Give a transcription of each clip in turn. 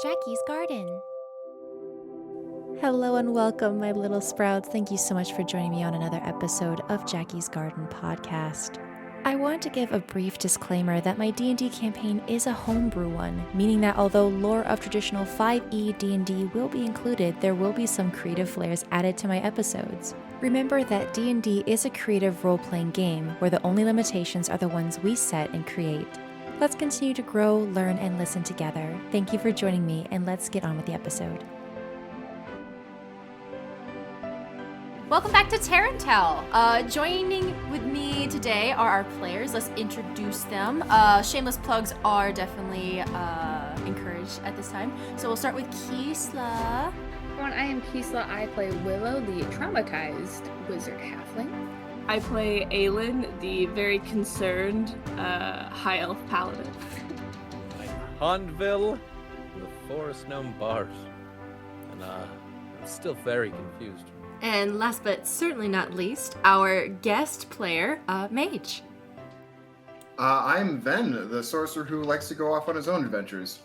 Jackie's garden. Hello and welcome, my little sprouts. Thank you so much for joining me on another episode of Jackie's Garden podcast. I want to give a brief disclaimer that my D&D campaign is a homebrew one, meaning that although lore of traditional 5e D&D will be included, there will be some creative flares added to my episodes. Remember that D&D is a creative role-playing game where the only limitations are the ones we set and create. Let's continue to grow, learn, and listen together. Thank you for joining me, and let's get on with the episode. Welcome back to Terrantel. Joining with me today are our players. Let's introduce them. Shameless plugs are definitely encouraged at this time. So we'll start with Kisla. Everyone, I am Kisla. I play Willow, the traumatized wizard halfling. I play Aelin, the very concerned high elf paladin. I'm Hanvil, the forest gnome bard. And I'm still very confused. And last but certainly not least, our guest player, Mage. I'm Venn, the sorcerer who likes to go off on his own adventures.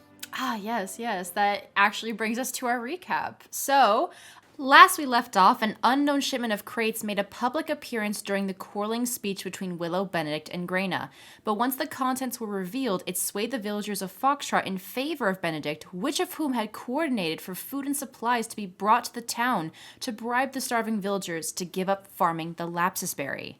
Yes. That actually brings us to our recap. So, last we left off, an unknown shipment of crates made a public appearance during the quarreling speech between Willow, Benedict, and Graina. But once the contents were revealed, it swayed the villagers of Foxtrot in favor of Benedict, which of whom had coordinated for food and supplies to be brought to the town to bribe the starving villagers to give up farming the lapsusberry.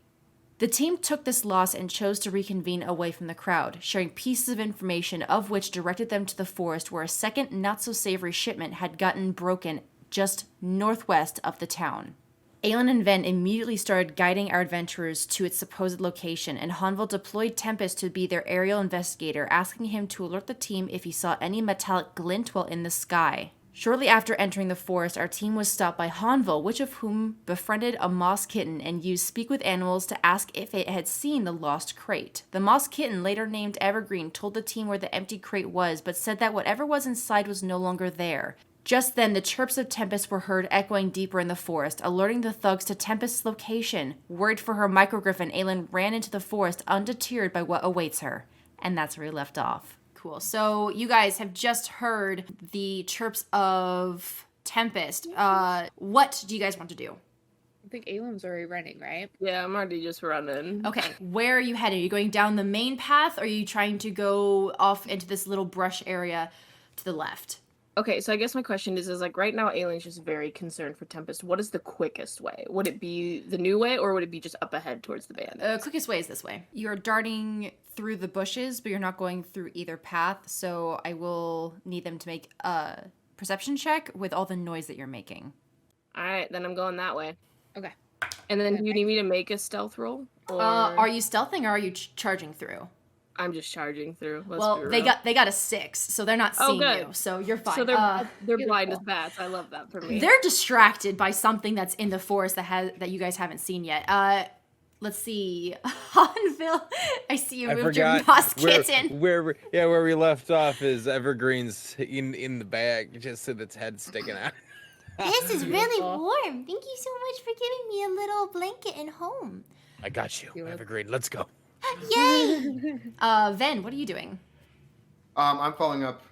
The team took this loss and chose to reconvene away from the crowd, sharing pieces of information of which directed them to the forest where a second not-so-savory shipment had gotten broken just northwest of the town. Aelin and Venn immediately started guiding our adventurers to its supposed location, and Hanvil deployed Tempest to be their aerial investigator, asking him to alert the team if he saw any metallic glint while in the sky. Shortly after entering the forest, our team was stopped by Hanvil, which of whom befriended a moss kitten and used Speak with Animals to ask if it had seen the lost crate. The moss kitten, later named Evergreen, told the team where the empty crate was, but said that whatever was inside was no longer there. Just then, the chirps of Tempest were heard echoing deeper in the forest, alerting the thugs to Tempest's location. Worried for her Micro Griffin, Aelin ran into the forest, undeterred by what awaits her. And that's where we left off. Cool. So you guys have just heard the chirps of Tempest. What do you guys want to do? I think Aelin's already running, right? Yeah, I'm already just running. Okay. Where are you headed? Are you going down the main path, or are you trying to go off into this little brush area to the left? Okay, so I guess my question is like right now Aelin's just very concerned for Tempest. What is the quickest way? Would it be the new way, or would it be just up ahead towards the bandits? Quickest way is this way. You're darting through the bushes, but you're not going through either path, so I will need them to make a perception check with all the noise that you're making. Alright, then I'm going that way. Okay. And then do you need me to make a stealth roll? Or... Are you stealthing, or are you charging through? I'm just charging through. They got a 6, so they're not seeing you, so you're fine. So they're blind as bats. I love that for me. They're distracted by something that's in the forest that you guys haven't seen yet. Let's see, Hanvil. I see you moved your moss kitten. Where we left off is Evergreen's in the bag, just with its head sticking out. This is really warm. Thank you so much for giving me a little blanket and home. I got you, Evergreen. Let's go. Yay! Venn, what are you doing? I'm following up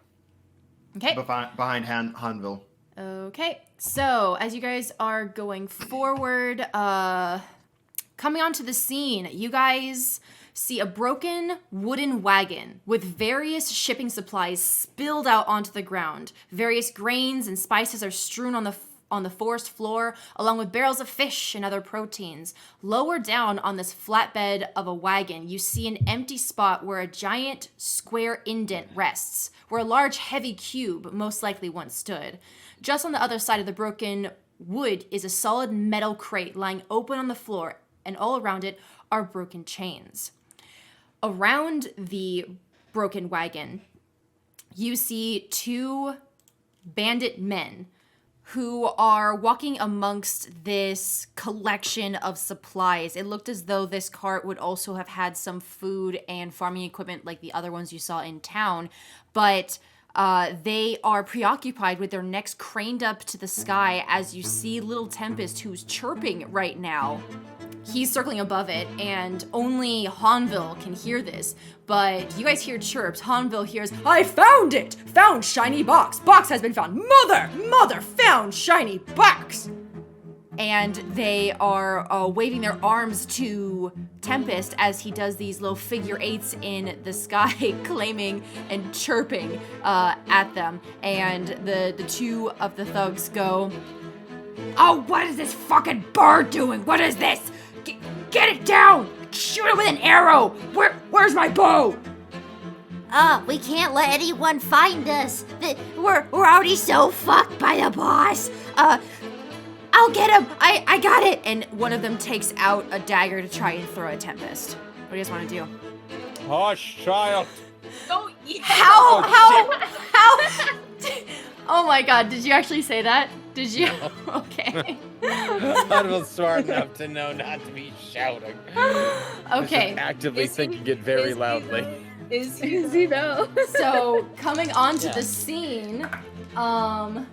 Okay. behind Hanvil. Okay. So, as you guys are going forward, coming onto the scene, you guys see a broken wooden wagon with various shipping supplies spilled out onto the ground. Various grains and spices are strewn on the forest floor, along with barrels of fish and other proteins. Lower down on this flatbed of a wagon, you see an empty spot where a giant square indent rests, where a large heavy cube most likely once stood. Just on the other side of the broken wood is a solid metal crate lying open on the floor, and all around it are broken chains. Around the broken wagon, you see 2 bandit men who are walking amongst this collection of supplies. It looked as though this cart would also have had some food and farming equipment like the other ones you saw in town, but they are preoccupied with their necks craned up to the sky as you see little Tempest, who's chirping right now. he's circling above it, and only Hanvil can hear this. But you guys hear chirps. Hanvil hears, "I found it! Found shiny box! Box has been found! Mother, found shiny box!" And they are waving their arms to Tempest as he does these little figure eights in the sky, claiming and chirping at them. And the two of the thugs go, "Oh, what is this fucking bird doing? What is this? Get it down! Shoot it with an arrow! Where's my bow?" We can't let anyone find us. We're already so fucked by the boss. I'll get him. I got it. And one of them takes out a dagger to try and throw at Tempest. What do you guys want to do? Hush, child. Oh, yeah. How? Oh my god, did you actually say that? Did you? Okay. Hanvil's smart enough to know not to be shouting. Okay. Just actively thinking it very loudly. Is he though? So, coming onto the scene,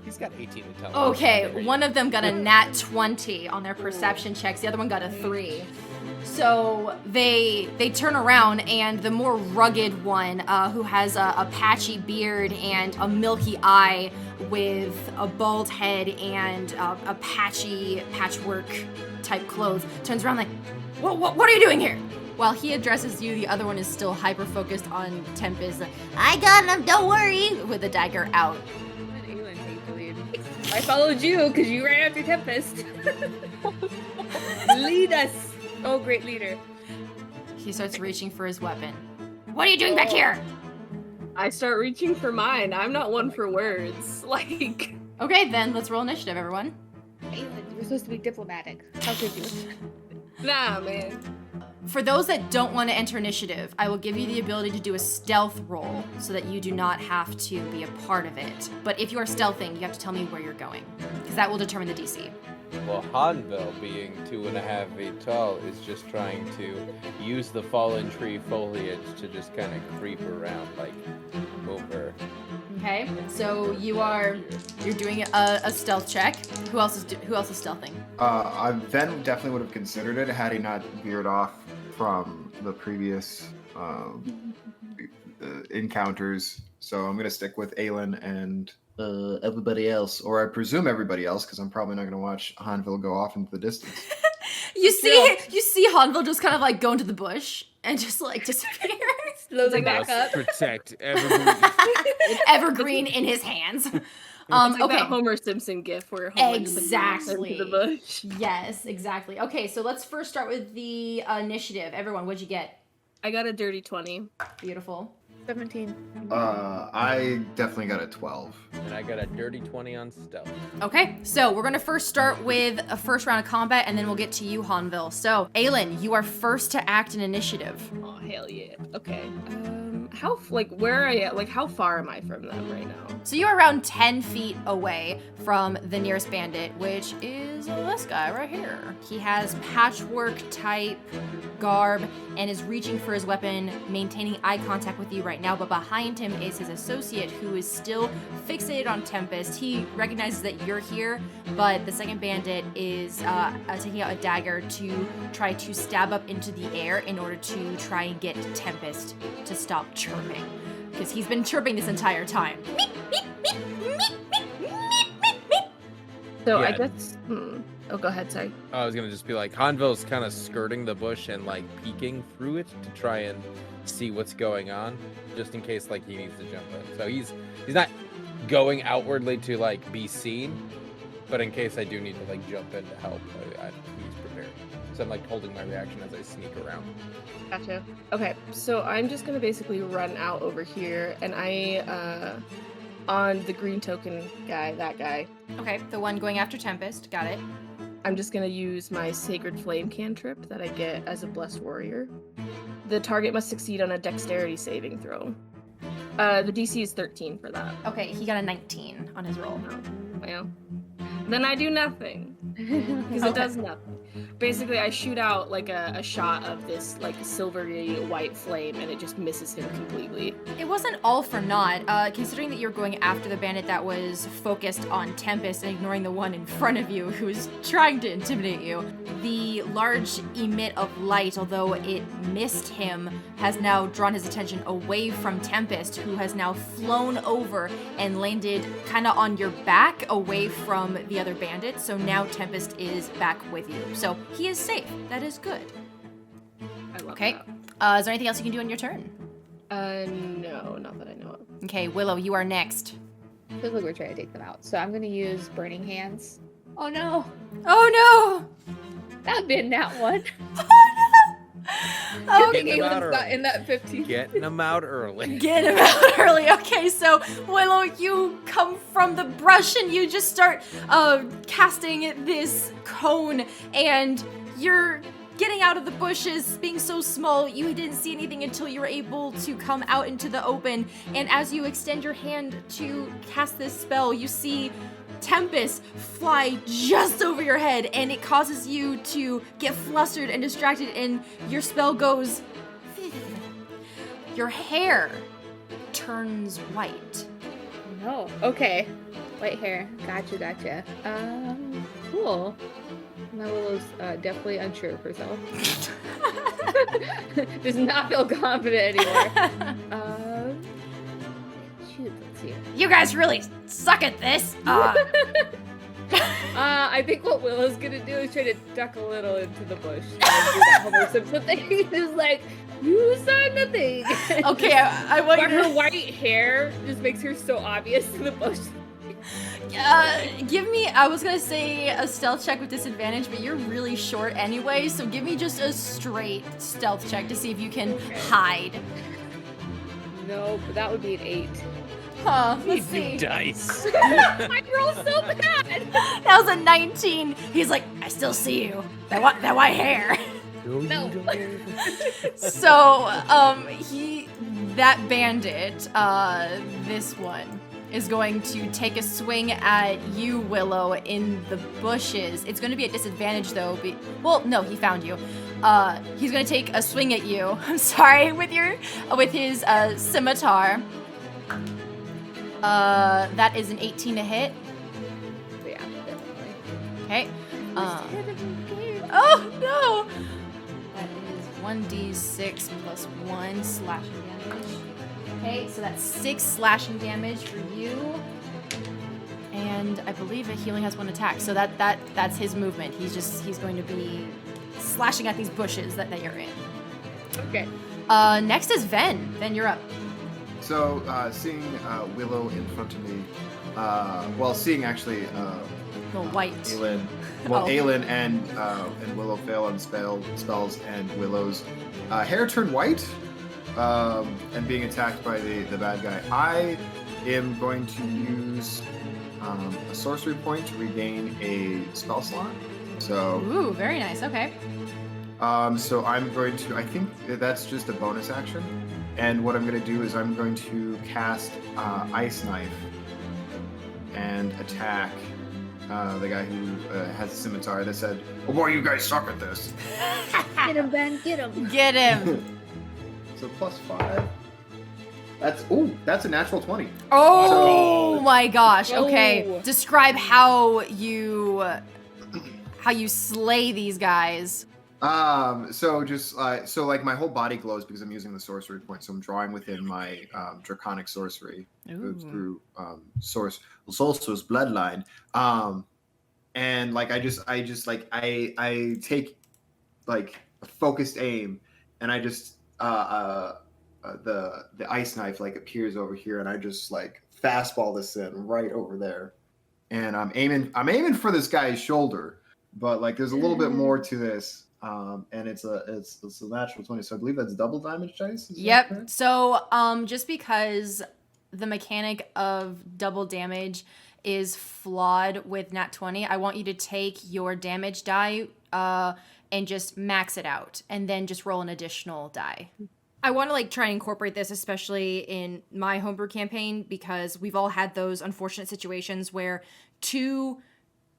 He's got 18 intelligence. okay, one of them got a nat 20 on their perception checks, the other one got a 3. So they turn around, and the more rugged one, who has a patchy beard and a milky eye with a bald head and a patchy patchwork type clothes, turns around like, what are you doing here? While he addresses you, the other one is still hyper-focused on Tempest. I got him, don't worry. With the dagger out. Aelin take the lead. I followed you because you ran after Tempest. Lead us. Oh, great leader. He starts reaching for his weapon. What are you doing back here? I start reaching for mine. I'm not one for words. Like, Okay, then let's roll initiative, everyone. Aelin, you're supposed to be diplomatic. How could you? nah, man. For those that don't want to enter initiative, I will give you the ability to do a stealth roll so that you do not have to be a part of it. But if you are stealthing, you have to tell me where you're going, because that will determine the DC. Well, Hanvil, being 2.5 feet tall, is just trying to use the fallen tree foliage to just kind of creep around, like, over. Okay, so you're doing a stealth check. Who else is stealthing? Venn definitely would have considered it had he not veered off from the previous encounters. So I'm gonna stick with Aelin and everybody else, or I presume everybody else, because I'm probably not gonna watch Hanvil go off into the distance. You see Hanvil just kind of like go into the bush and just like disappear. Slowly back up. Protect everyone. Evergreen in his hands. It's like Okay. that Homer Simpson gif where Homer just, like, Exactly. into the bush. Yes, exactly. Okay, so let's first start with the initiative. Everyone, what'd you get? I got a dirty 20. Beautiful. 17. I definitely got a 12. And I got a dirty 20 on stealth. Okay, so we're gonna first start with a first round of combat, and then we'll get to you, Hanvil. So, Aelin, you are first to act in initiative. Oh, hell yeah. Okay. Where are I at? Like, how far am I from them right now? So you're around 10 feet away from the nearest bandit, which is this guy right here. He has patchwork type garb and is reaching for his weapon, maintaining eye contact with you right now, but behind him is his associate who is still fixated on Tempest. He recognizes that you're here, but the second bandit is taking out a dagger to try to stab up into the air in order to try and get Tempest to stop chirping, because he's been chirping this entire time. So I Yeah. guess. Oh, go ahead. Sorry. I was gonna just be like, Hanvil's kind of skirting the bush and like peeking through it to try and see what's going on, just in case like he needs to jump in. So he's not going outwardly to like be seen, but in case I do need to like jump in to help, he's prepared. So I'm like holding my reaction as I sneak around. Gotcha. Okay, so I'm just gonna basically run out over here, and on the green token guy, that guy, Okay, the one going after Tempest. Got it. I'm just gonna use my Sacred Flame cantrip that I get as a Blessed Warrior. The target must succeed on a Dexterity saving throw. The DC is 13 for that. Okay, he got a 19 on his roll. Well, then I do nothing. Because it does nothing. Basically, I shoot out like a shot of this like silvery white flame, and it just misses him completely. It wasn't all for naught, considering that you're going after the bandit that was focused on Tempest and ignoring the one in front of you who was trying to intimidate you. The large emit of light, although it missed him, has now drawn his attention away from Tempest, who has now flown over and landed kind of on your back away from the other bandit. So now Tempest is back with you. So he is safe. That is good. I love Okay. that. Is there anything else you can do on your turn? No, not that I know of. Okay, Willow, you are next. Feels like we're trying to take them out. So I'm gonna use Burning Hands. Oh no! Oh That'd been that one. no! Oh no! Getting them out Aelin's not early. in that 15. Getting them out early. Get him out early. Okay, so Willow, you come from the brush and you just start casting this cone, and you're getting out of the bushes, being so small, you didn't see anything until you were able to come out into the open. And as you extend your hand to cast this spell, you see Tempest fly just over your head, and it causes you to get flustered and distracted, and your spell goes. Your hair turns white. No. Okay. White hair. Gotcha. Cool. My Willow's definitely unsure of herself. Does not feel confident anymore. Shoot, let's see. You guys really suck at this. I think what Willow's gonna do is try to duck a little into the bush and do that Homer Simpson thing. It's like, you saw nothing. Okay, I want But you her to white hair just makes her so obvious in the bush. give me. I was gonna say a stealth check with disadvantage, but you're really short anyway, so give me just a straight stealth check to see if you can hide. No, but that would be an 8. Let's see. Dice. I roll so bad. That was a 19. He's like, I still see you. That white hair. No. So, that bandit, this one, is going to take a swing at you, Willow, in the bushes. It's going to be at disadvantage, though. Well, no, he found you. He's going to take a swing at you. I'm sorry, with his scimitar. That is an 18 to hit. Yeah, definitely. Okay. Oh no! That is 1d6 plus 1 slashing damage. Okay, so that's 6 slashing damage for you. And I believe that healing has 1 attack. So that's his movement. He's going to be slashing at these bushes that you're in. Okay. Next is Venn. Venn, you're up. So, seeing Willow in front of me, seeing actually The white. Aelin, Oh. Aelin and Willow fail on spells, and Willow's hair turned white, and being attacked by the bad guy. I am going to use a sorcery point to regain a spell slot. So, Ooh, very nice. Okay. so I'm going to. I think that's just a bonus action. And what I'm going to do is I'm going to cast Ice Knife and attack the guy who has a scimitar that said, "Oh boy, you guys suck at this." Get him, Ben. Get him. Get him. So +5. That's a natural 20. Oh my gosh. Okay. Oh. Describe how you slay these guys. So just so like my whole body glows because I'm using the sorcery point. So I'm drawing within my draconic sorcery through sorcerer's bloodline. And like I take like a focused aim, and I just the ice knife like appears over here, and I just like fastball this in right over there, and I'm aiming for this guy's shoulder, but like there's a little bit more to this. And it's a natural 20, so I believe that's double damage dice. Is that Yep. correct? So, just because the mechanic of double damage is flawed with nat 20, I want you to take your damage die and just max it out, and then just roll an additional die. I want to try and incorporate this, especially in my homebrew campaign, because we've all had those unfortunate situations where two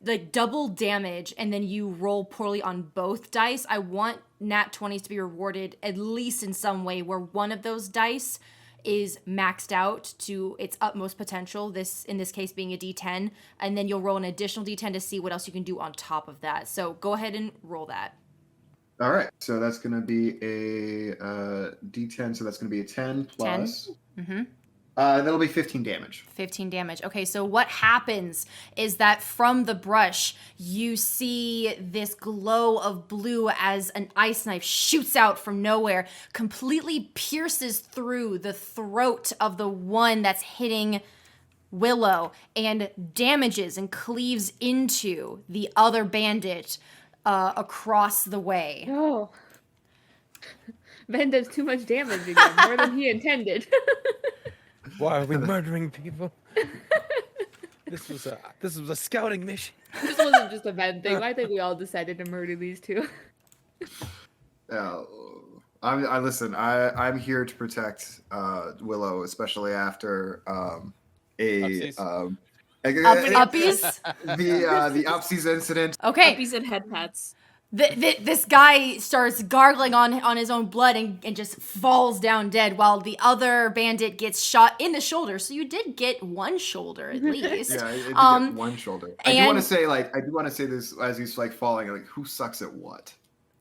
like double damage and then you roll poorly on both dice, I want nat 20s to be rewarded at least in some way where one of those dice is maxed out to its utmost potential, this in this case being a d10, and then you'll roll an additional d10 to see what else you can do on top of that. So go ahead and roll that. All right, so that's going to be a d10, so that's going to be a 10 plus. 10? Mm-hmm. That'll be 15 damage. 15 damage. Okay, so what happens is that from the brush, you see this glow of blue as an ice knife shoots out from nowhere, completely pierces through the throat of the one that's hitting Willow, and damages and cleaves into the other bandit across the way. Oh. Venn does too much damage again, more than he intended. Why are we murdering people? This was a scouting mission. This wasn't just a Venn thing. Why think we all decided to murder these two? I'm here to protect Willow, especially after Uppies? the Upsies incident. Okay. Uppies and head pats. This guy starts gargling on his own blood and just falls down dead while the other bandit gets shot in the shoulder. So you did get one shoulder at least. Yeah, I did get one shoulder. I do want to say this as he's like falling. Like, who sucks at what?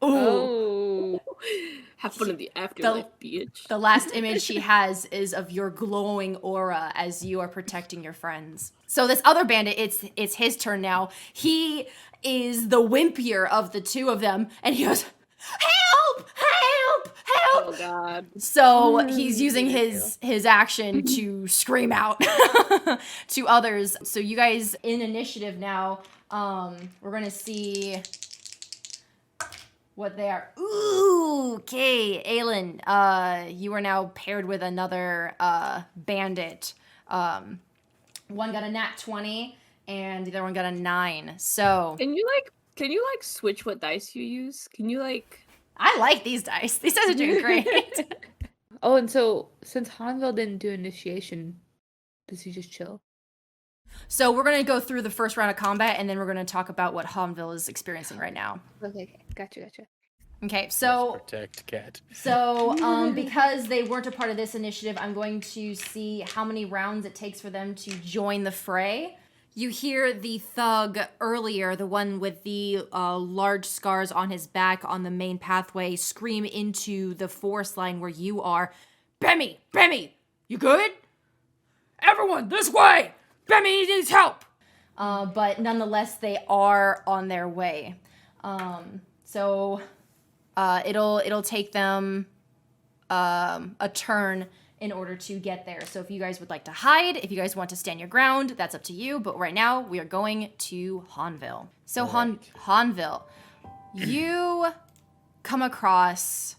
Oh. Have fun in the afterlife, bitch. The last image she has is of your glowing aura as you are protecting your friends. So this other bandit, it's his turn now. He is the wimpier of the two of them, and he goes, "Help! Help! Help!" Oh God. So he's using his action to scream out to others. So you guys in initiative now. We're gonna see what they are. Ooh, okay, Aelin, you are now paired with another bandit. One got a nat 20, and the other one got a 9. So Can you switch what dice you use? Can you I like these dice. These dice are doing great. Oh, and so since Hanvil didn't do initiation, does he just chill? So we're gonna go through the first round of combat, and then we're gonna talk about what Hanvil is experiencing right now. Okay, gotcha. Okay, so Protect cat. So, because they weren't a part of this initiative, I'm going to see how many rounds it takes for them to join the fray. You hear the thug earlier, the one with the large scars on his back on the main pathway, scream into the forest line where you are. Bemmy, you good? Everyone, this way! Bemmy needs help! But nonetheless, they are on their way. It'll take them a turn in order to get there. So if you guys would like to hide, if you guys want to stand your ground, that's up to you. But right now, we are going to Hanvil. So Hanvil, you come across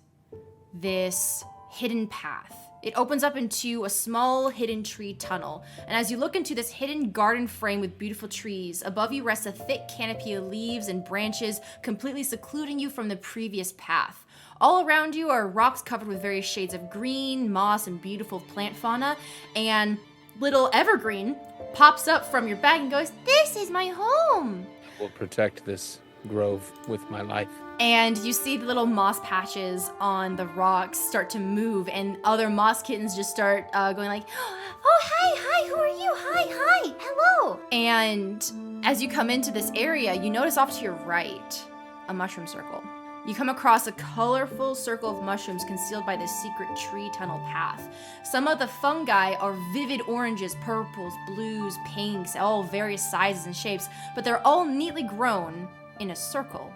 this hidden path. It opens up into a small hidden tree tunnel. And as you look into this hidden garden frame with beautiful trees, above you rests a thick canopy of leaves and branches, completely secluding you from the previous path. All around you are rocks covered with various shades of green, moss, and beautiful plant fauna. And little Evergreen pops up from your bag and goes, "This is my home." We'll protect this grove with my life. And you see the little moss patches on the rocks start to move, and other moss kittens just start going like, "Oh, hi, who are you? Hi, hello." And as you come into this area, you notice off to your right a mushroom circle. You come across a colorful circle of mushrooms concealed by this secret tree tunnel path. Some of the fungi are vivid oranges, purples, blues, pinks, all various sizes and shapes, but they're all neatly grown in a circle.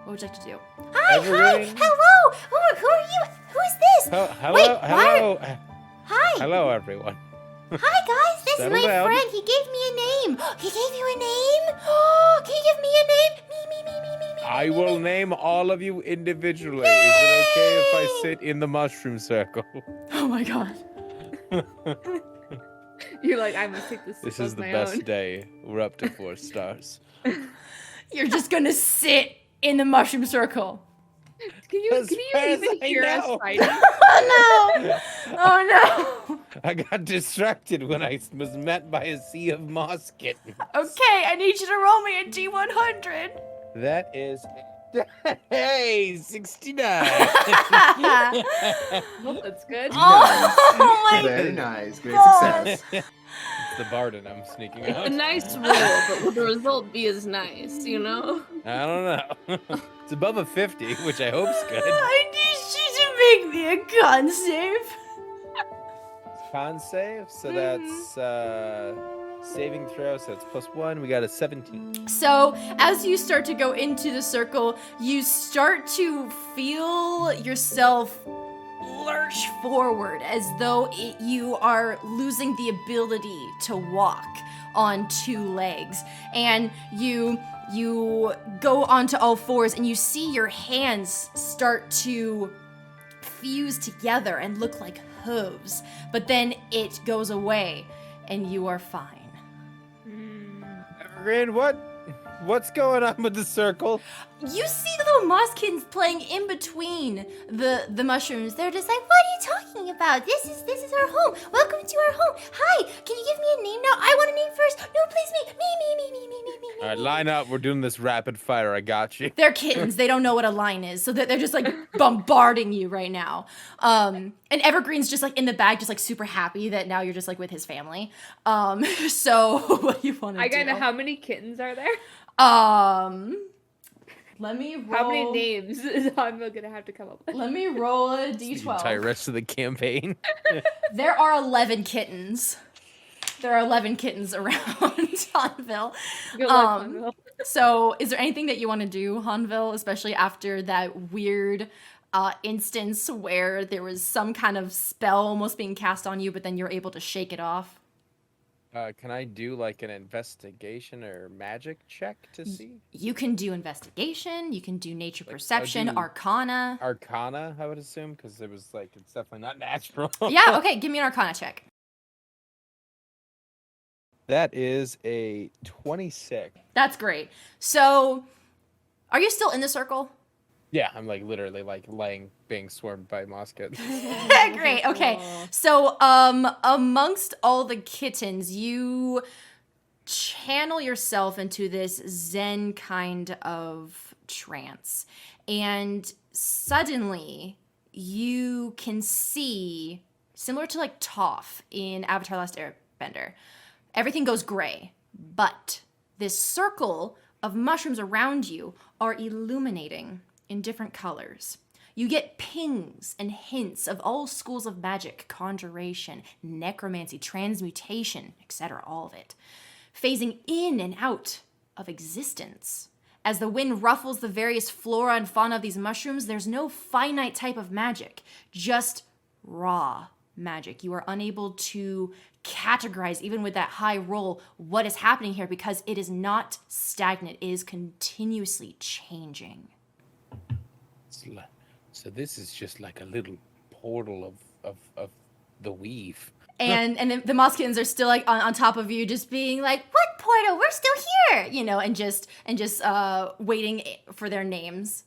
What would you like to do? Hi, hello! Who are you? Who is this? Hello. Hi. Hello, everyone. Hi guys, this is Settle my down. friend. He gave me a name. He gave you a name? Oh, can you give me a name? Me. I will name all of you individually. Is it okay if I sit in the mushroom circle? Oh my god. You're like, I must take this. This as is the my best own. day. We're up to 4 stars. You're just gonna sit in the mushroom circle. Can you even hear us fighting? Oh no! I got distracted when I was met by a sea of moss kittens. Okay, I need you to roll me a D100. That is, hey, 69. Well, that's good. Oh my Very nice. Great God. success. It's the Barden I'm sneaking A out. nice roll, but will the result be as nice, you know? I don't know. It's above a 50, which I hope's good. I need you to make me a con save. Con save, so that's saving throw, so that's +1. We got a 17. So, as you start to go into the circle, you start to feel yourself lurch forward as though you are losing the ability to walk on two legs. And you go onto all fours and you see your hands start to fuse together and look like hooves. But then it goes away and you are fine. Evergreen, what's going on with the circle? You see the little moss kittens playing in between the mushrooms. They're just like, what are you talking about? This is our home. Welcome to our home. Hi, can you give me a name? No, I want a name first. No, please, me. All right, line up. We're doing this rapid fire. I got you. They're kittens. They don't know what a line is, so they're just like bombarding you right now. And Evergreen's just like in the bag, just like super happy that now you're just like with his family. So what do you want to do? I gotta know, how many kittens are there? Let me roll. How many names is Hanvil gonna have to come up with? Let me roll a The d12. entire rest of the campaign. There are 11 kittens. There are 11 kittens around Hanvil. Good luck, Hanvil. So, is there anything that you want to do, Hanvil, especially after that weird instance where there was some kind of spell almost being cast on you, but then you're able to shake it off? Can I do like an investigation or magic check to see? You can do investigation, you can do nature Like, perception, I'll do- arcana. Arcana, I would assume, because it was like, it's definitely not natural. Yeah, okay, give me an arcana check. That is a 26. That's great. So, are you still in the circle? Yeah, I'm like literally like being swarmed by moss kittens. Great. Okay. So, amongst all the kittens, you channel yourself into this Zen kind of trance, and suddenly you can see, similar to like Toph in Avatar: Last Airbender, everything goes gray, but this circle of mushrooms around you are illuminating in different colors. You get pings and hints of all schools of magic, conjuration, necromancy, transmutation, etc., all of it, phasing in and out of existence. As the wind ruffles the various flora and fauna of these mushrooms, there's no finite type of magic, just raw magic. You are unable to categorize, even with that high roll, what is happening here because it is not stagnant, it is continuously changing. So this is just like a little portal of the weave. And then the moss kittens are still like on top of you, just being like, "What portal? We're still here," you know, and just waiting for their names.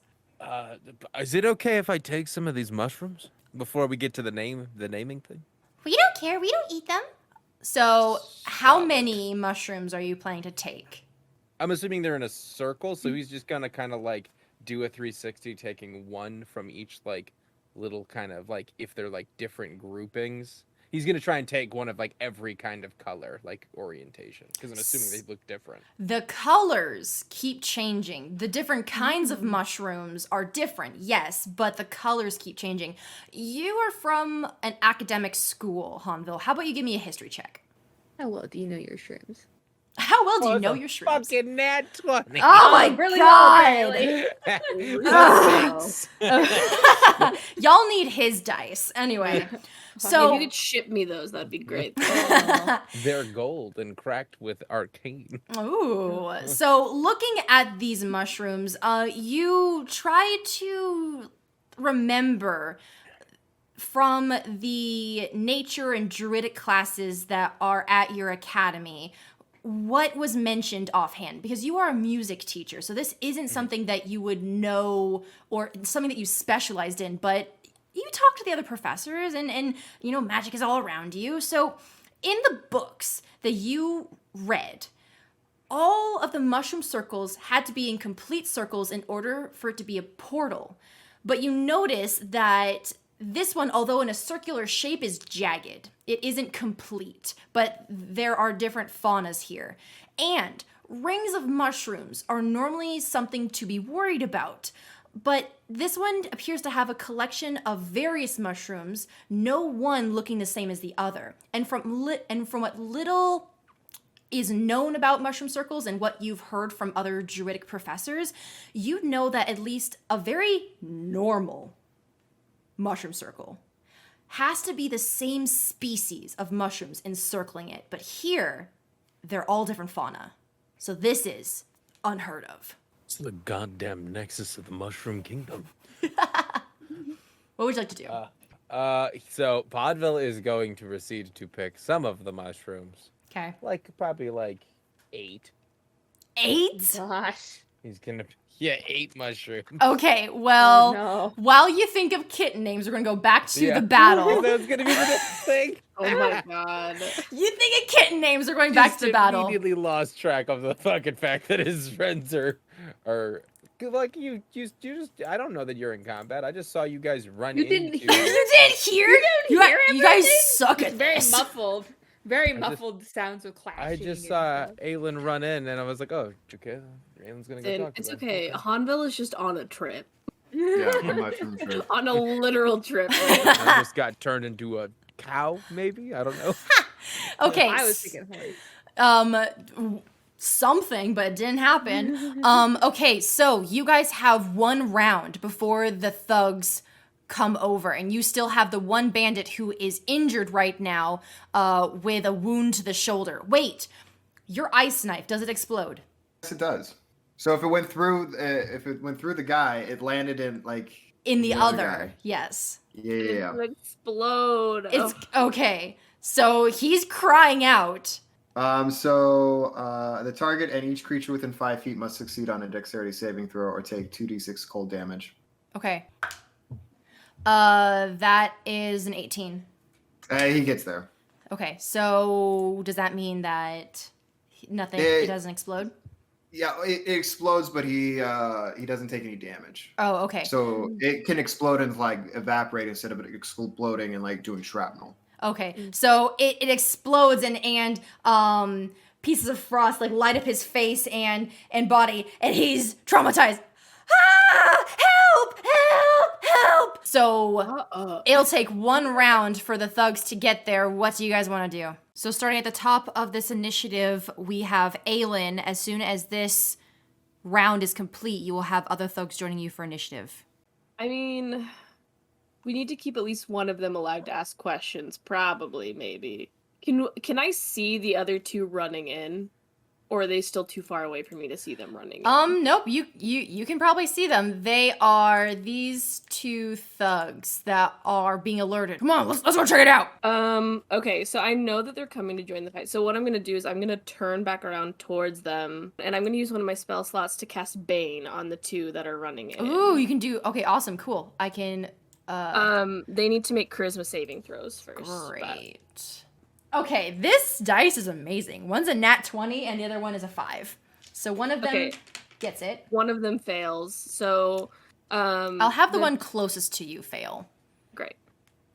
Is it okay if I take some of these mushrooms before we get to the naming thing? We don't care. We don't eat them. So, how many mushrooms are you planning to take? I'm assuming they're in a circle, so he's just gonna kind of like do a 360, taking one from each like little kind of like, if they're like different groupings. He's gonna try and take one of like every kind of color, like orientation, because I'm assuming they look different. The colors keep changing. The different kinds of mushrooms are different, yes, but the colors keep changing. You are from an academic school, Hanvil. How about you give me a history check? How well do you know your shrooms? How well do you it's know a your shrooms? Fucking nat 20. Oh my really god! Well, Y'all need his dice. Anyway, If so you could ship me those, that'd be great. They're gold and cracked with arcane. ooh. So looking at these mushrooms, you try to remember from the nature and druidic classes that are at your academy what was mentioned offhand, because you are a music teacher, so this isn't something that you would know or something that you specialized in, but you talk to the other professors and you know, magic is all around you. So in the books that you read, all of the mushroom circles had to be in complete circles in order for it to be a portal. But you notice that this one, although in a circular shape, is jagged. It isn't complete, but there are different faunas here. And rings of mushrooms are normally something to be worried about. But this one appears to have a collection of various mushrooms, no one looking the same as the other. And from what little is known about mushroom circles and what you've heard from other druidic professors, you know that at least a very normal mushroom circle has to be the same species of mushrooms encircling it. But here, they're all different fauna. So this is unheard of. It's the goddamn nexus of the Mushroom Kingdom. What would you like to do? So Podville is going to proceed to pick some of the mushrooms. Okay. Probably 8. 8? Gosh. He's gonna 8 mushrooms. Okay, well, Oh, no. while you think of kitten names, we're gonna go back to the battle. That's gonna be the next thing. Oh my god. You think of kitten names, we're going back to battle. Immediately lost track of the fucking fact that his friends are like you just. I don't know that you're in combat. I just saw you guys run You didn't into. hear- You did hear? You guys suck It's at very this. muffled. Very muffled sounds of clashing. I just and saw stuff. Aelin run in, and I was like, "Oh, okay, Aelin's gonna go And talk to it's them." okay. Hanvil is just on a trip. Yeah, a mushroom trip. On a literal trip. I just got turned into a cow, maybe. I don't know. Okay. I was thinking horse. Something, but it didn't happen. Okay, so you guys have one round before the thugs come over, and you still have the one bandit who is injured right now with a wound to the shoulder. Wait, your ice knife, does it explode? Yes, it does. So if it went through, the guy, it landed in In the other other, guy. yes. Yeah. Explode. It's okay. So he's crying out. The target and each creature within 5 feet must succeed on a dexterity saving throw or take 2d6 cold damage. Okay. That is an 18. He gets there. Okay, so does that mean that nothing? It doesn't explode? Yeah, it explodes, but he doesn't take any damage. Oh, okay. So it can explode and evaporate instead of it exploding and doing shrapnel. Okay, so it explodes and pieces of frost light up his face and body, and he's traumatized. Ah! Help! Help! Help! So it'll take one round for the thugs to get there. What do you guys want to do? So starting at the top of this initiative, we have Aelin. As soon as this round is complete, you will have other thugs joining you for initiative. I mean, we need to keep at least one of them alive to ask questions. Probably, maybe. Can I see the other two running in? Or are they still too far away for me to see them running in? Nope. You can probably see them. They are these two thugs that are being alerted. Come on, let's go check it out. Okay, so I know that they're coming to join the fight. So what I'm gonna do is I'm gonna turn back around towards them, and I'm gonna use one of my spell slots to cast Bane on the two that are running in. Ooh, you can do. Okay, awesome, cool. I can. They need to make charisma saving throws first. but- Great. Okay, this dice is amazing. One's a nat 20 and the other one is a 5. So one of them Okay. gets it. One of them fails, so I'll have the one closest to you fail. Great.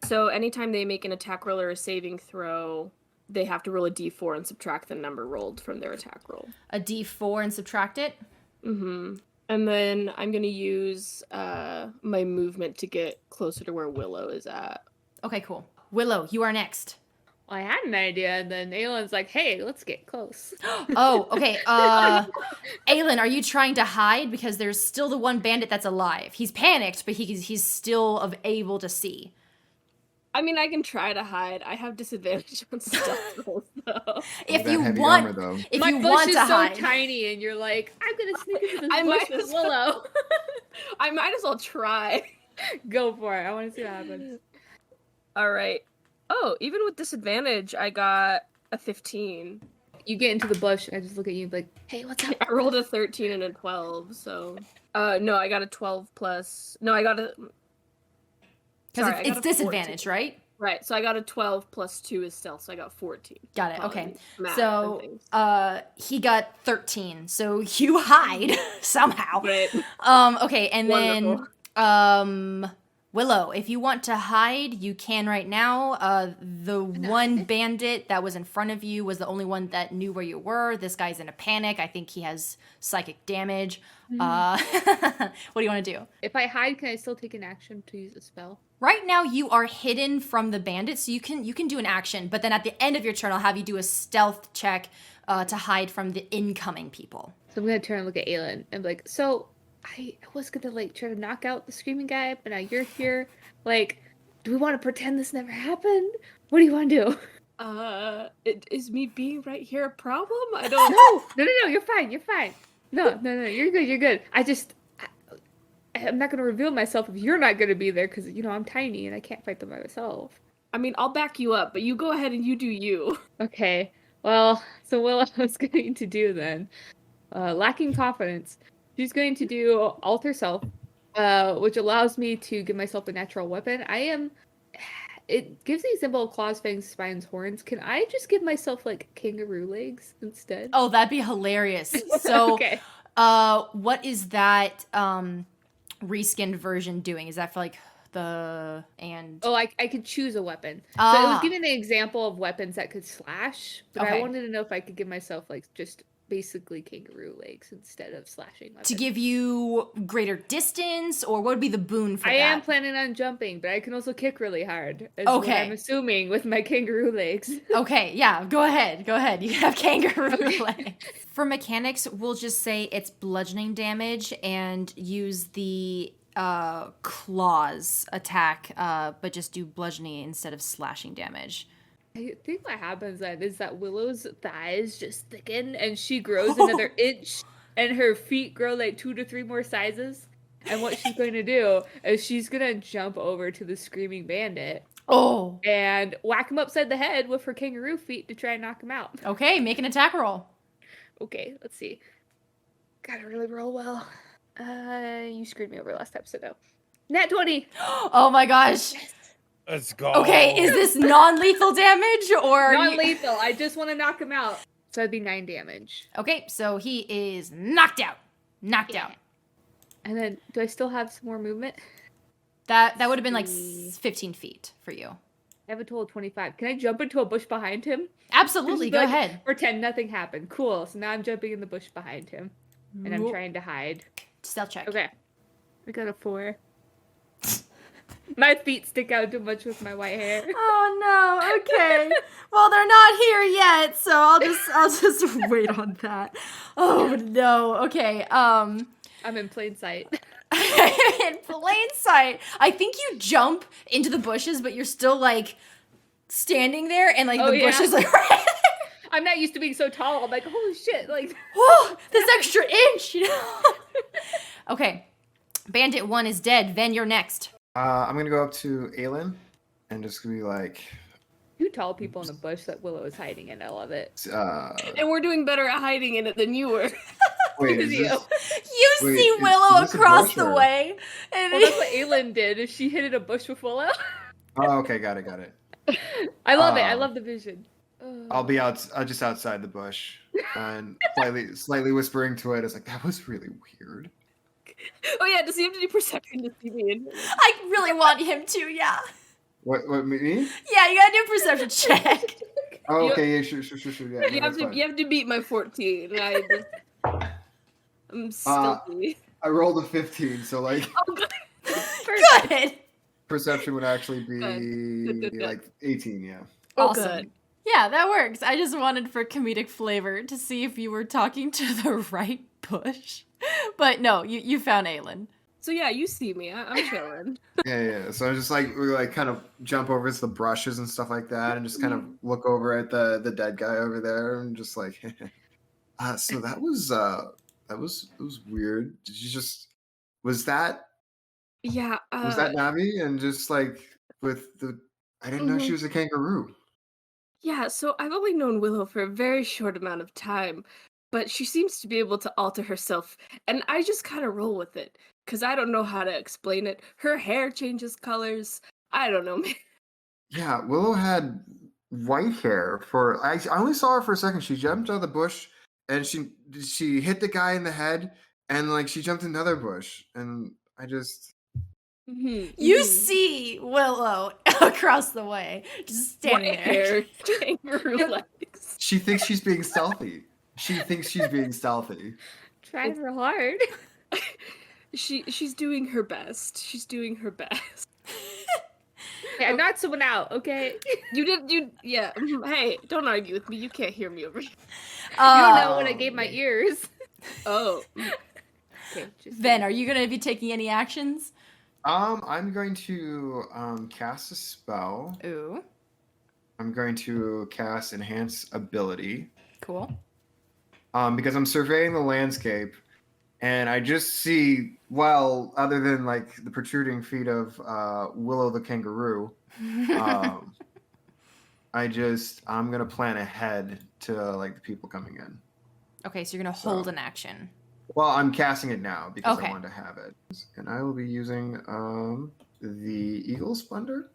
So anytime they make an attack roll or a saving throw, they have to roll a d4 and subtract the number rolled from their attack roll. A d4 and subtract it. Mm-hmm. And then I'm gonna use my movement to get closer to where Willow is at. Okay, cool. Willow, you are next. Well, I had an idea, and then Aelin's like, hey, let's get close. Oh, okay. Aelin, are you trying to hide? Because there's still the one bandit that's alive. He's panicked, but he's still able to see. I mean, I can try to hide. I have disadvantage on stealth rolls, though. If That you heavy want, armor, though. if My you bush want is to so hide, tiny, and you're like, I'm gonna sneak into this I bush might with as well. Willow. I might as well try. Go for it. I want to see what happens. All right. Oh, even with disadvantage, I got a 15. You get into the bush, I just look at you like, hey, what's up? I rolled a 13 and a 12, so... no, I got a 12 plus... No, I got a... Because Sorry, I got it's a 14. disadvantage, right? Right, so I got a 12 plus 2 is stealth, so I got 14. Got it. Probably Okay. math So, and things. he got 13. So you hide somehow. Great. Okay, and Wonderful. then Willow, if you want to hide, you can right now. The one bandit that was in front of you was the only one that knew where you were. This guy's in a panic. I think he has psychic damage. What do you want to do? If I hide, can I still take an action to use a spell? Right now you are hidden from the bandit, so you can do an action, but then at the end of your turn I'll have you do a stealth check to hide from the incoming people. So I'm gonna turn and look at Aelin and be like, so I was gonna like try to knock out the screaming guy, but now you're here. Like, do we want to pretend this never happened? What do you want to do? Is me being right here a problem? I don't know. No, you're fine. You're fine. No, you're good. You're good. I'm not gonna reveal myself if you're not gonna be there because I'm tiny and I can't fight them by myself. I mean, I'll back you up, but you go ahead and you do you. Okay. Well, so what I was going to do then, lacking confidence, she's going to do alter self, which allows me to give myself a natural weapon. It gives the symbol of claws, fangs, spines, horns. Can I just give myself like kangaroo legs instead? Oh, that'd be hilarious. So, okay. What is that reskinned version doing? Is that for like I could choose a weapon. So it was giving an example of weapons that could slash, but I wanted to know if I could give myself like just basically kangaroo legs instead of slashing weapons. To give you greater distance, or what would be the boon for I that? am planning on jumping, but I can also kick really hard. What I'm assuming with my kangaroo legs. Okay, yeah, go ahead. You have kangaroo legs. For mechanics, we'll just say it's bludgeoning damage and use the claws attack, but just do bludgeoning instead of slashing damage. I think what happens then is that Willow's thighs just thicken and she grows another inch and her feet grow like 2 to 3 more sizes. And what she's going to do is she's going to jump over to the screaming bandit. Oh. And whack him upside the head with her kangaroo feet to try and knock him out. Okay, make an attack roll. Okay, let's see. Gotta really roll well. You screwed me over last time, so no. Nat 20! Oh my gosh. Yes. Let's go. Okay, is this non-lethal damage or non-lethal? I just want to knock him out. So that'd be 9 damage. Okay, so he is knocked out. Out. And then, do I still have some more movement? That would have been like 15 feet for you. I have a total of 25. Can I jump into a bush behind him? Absolutely, go ahead. Pretend nothing happened. Cool. So now I'm jumping in the bush behind him. And I'm trying to hide. Stealth check. Okay. I got a 4. My feet stick out too much with my white hair. Oh no. Okay. Well, they're not here yet, so I'll just wait on that. Oh no. Okay. I'm in plain sight. In plain sight. I think you jump into the bushes, but you're still like standing there, and like the bushes like right there. I'm not used to being so tall. I'm like, holy shit! Like, whoa, this extra inch. Okay. Bandit 1 is dead. Venn, you're next. I'm gonna go up to Aelin and just gonna be like, 2 tall people in the bush that Willow is hiding in. I love it. And we're doing better at hiding in it than you were. Wait, is this, You see Willow across the way. And well, that's what Aelin did. Is she hit in a bush with Willow? Oh, okay, got it. I love it. I love the vision. I'll be just outside the bush and slightly whispering to it. It's like, that was really weird. Oh yeah, does he have to do perception to see me in? I really want him to, yeah. What me? Yeah, you gotta do a perception check. Oh, okay, yeah, sure, yeah. You have to beat my 14. I'm stealthy. I rolled a 15, so like Good. perception would actually be Good. like 18, yeah. Awesome. Good. Yeah, that works. I just wanted for comedic flavor to see if you were talking to the right bush. But no, you found Aelin. So yeah, you see me. I'm chilling. Yeah. So I just we kind of jump over to the brushes and stuff like that, and just kind of look over at the dead guy over there, and just like, so that was weird. Did you just was that Navi? And just like with the, I didn't know she was a kangaroo. Yeah, so I've only known Willow for a very short amount of time, but she seems to be able to alter herself, and I just kind of roll with it, because I don't know how to explain it. Her hair changes colors, I don't know, man. Yeah, Willow had white hair for. I only saw her for a second. She jumped out of the bush and she hit the guy in the head and like she jumped in another bush and I just. You see Willow across the way, just standing White there. hair, kangaroo legs. She thinks she's being stealthy. Trying real hard. She's doing her best. She's doing her best. Hey, I knocked someone out, okay? Yeah. Hey, don't argue with me. You can't hear me over here. You don't know when I gave my ears. Oh. Okay, just Venn, are you going to be taking any actions? I'm going to cast a spell. Ooh, I'm going to cast Enhance Ability. cool. Because I'm surveying the landscape, and I just see, well, other than like the protruding feet of Willow the kangaroo, I'm gonna plan ahead to like the people coming in. Okay, so you're going to hold an action. Well, I'm casting it now because Okay. I want to have it, and I will be using the Eagle Splendor.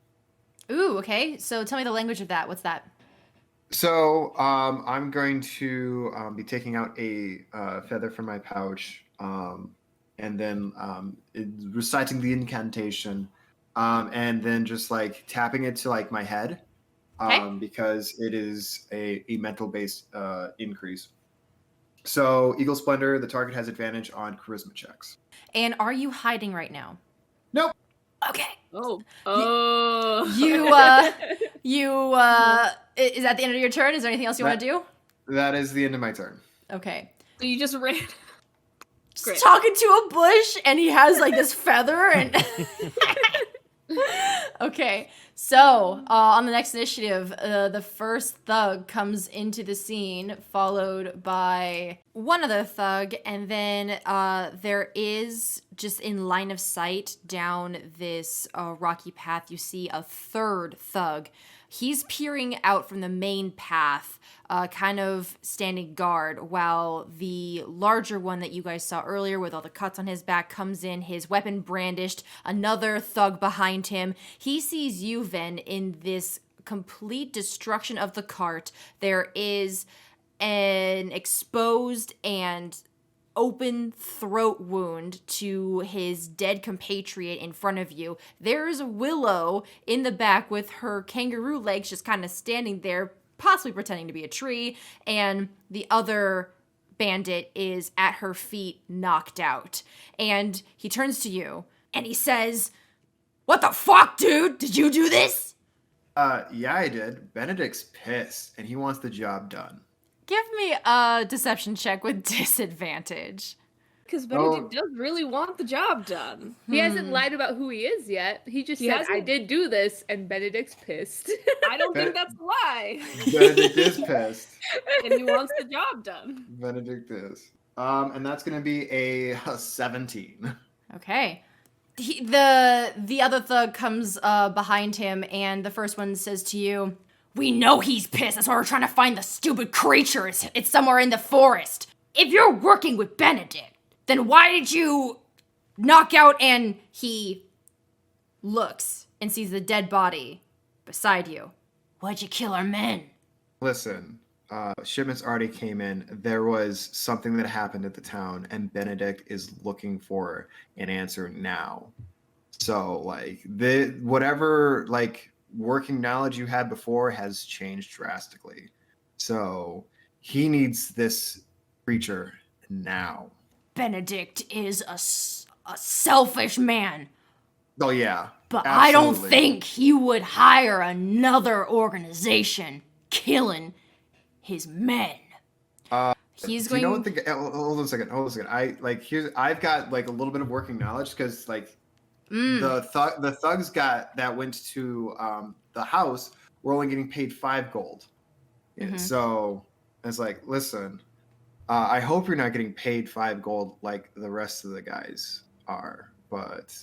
Ooh, okay. So tell me the language of that. What's that? So I'm going to be taking out a feather from my pouch, and then reciting the incantation, and then just like tapping it to like my head, Okay. because it is a mental based increase. So Eagle Splendor, the target has advantage on charisma checks. And are you hiding right now? Nope. Okay. Oh. Is that the end of your turn? Is there anything else you want to do? That is the end of my turn. Okay. So you just ran. Just Great. talking to a bush and he has like this feather and okay, so on the next initiative, the first thug comes into the scene, followed by one other thug, and then there is, just in line of sight down this rocky path, you see a third thug. He's peering out from the main path, kind of standing guard, while the larger one that you guys saw earlier with all the cuts on his back comes in, his weapon brandished, another thug behind him. He sees you, Venn, in this complete destruction of the cart. There is an exposed and open throat wound to his dead compatriot in front of you. There's Willow in the back with her kangaroo legs just kind of standing there, possibly pretending to be a tree, and the other bandit is at her feet, knocked out. And he turns to you and he says, "What the fuck, dude? Did you do this?" Yeah, I did. Benedict's pissed, and he wants the job done. Give me a deception check with disadvantage. Because Benedict does really want the job done. He hasn't lied about who he is yet. He just said, I did do this, and Benedict's pissed. I don't think that's a lie. Benedict is pissed. And he wants the job done. Benedict is. And that's going to be a 17. Okay. The other thug comes behind him, and the first one says to you, "We know he's pissed. That's why we're trying to find the stupid creature. It's somewhere in the forest. If you're working with Benedict, then why did you knock out?" And he looks and sees the dead body beside you. "Why'd you kill our men?" Listen, shipments already came in. There was something that happened at the town, and Benedict is looking for an answer now. So, like, whatever, like, working knowledge you had before has changed drastically. So, he needs this creature now. Benedict is a selfish man. Oh, yeah. But I don't absolutely. think he would hire another organization killing his men. He's Do you know going. what hold on a second. I've got like a little bit of working knowledge because like the thugs that went to the house were only getting paid 5 gold. So it's like, listen, I hope you're not getting paid 5 gold like the rest of the guys are, but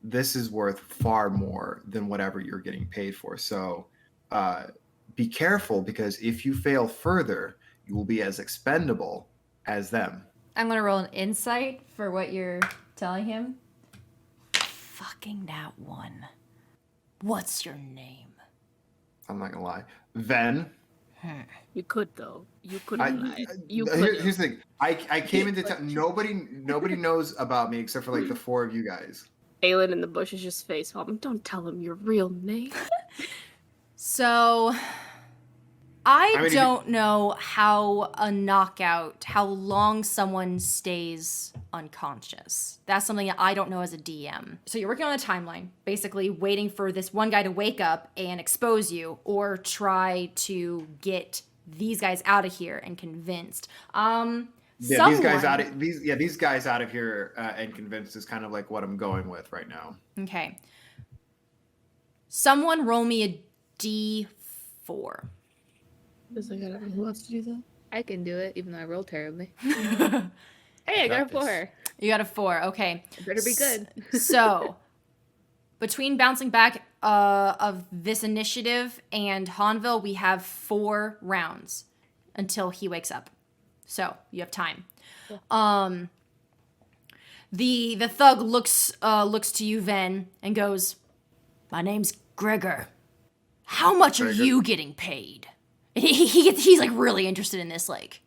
this is worth far more than whatever you're getting paid for. So be careful, because if you fail further, you will be as expendable as them. I'm gonna roll an insight for what you're telling him. Fucking that one. What's your name? I'm not gonna lie. Venn. You could though. You could I- lie. You Here's could. the thing. I came into town. Nobody knows about me except for like the 4 of you guys. Aelin in the bush is just face palming. Don't tell him your real name. So, I mean, if don't know how long someone stays unconscious. That's something that I don't know as a DM. So you're working on a timeline, basically waiting for this one guy to wake up and expose you, or try to get these guys out of here and convinced. Yeah, these guys out of here and convinced is kind of like what I'm going with right now. Okay. Someone roll me a D4. Who wants to do that? I can do it, even though I roll terribly. Hey, I got a Practice. 4. You got a 4. Okay. It better be good. So, between bouncing back of this initiative and Hanvil, we have 4 rounds until he wakes up. So, you have time. The thug looks to you, Venn, and goes, "My name's Gregor. How much are Gregor. you getting paid?" He's like really interested in this. Like,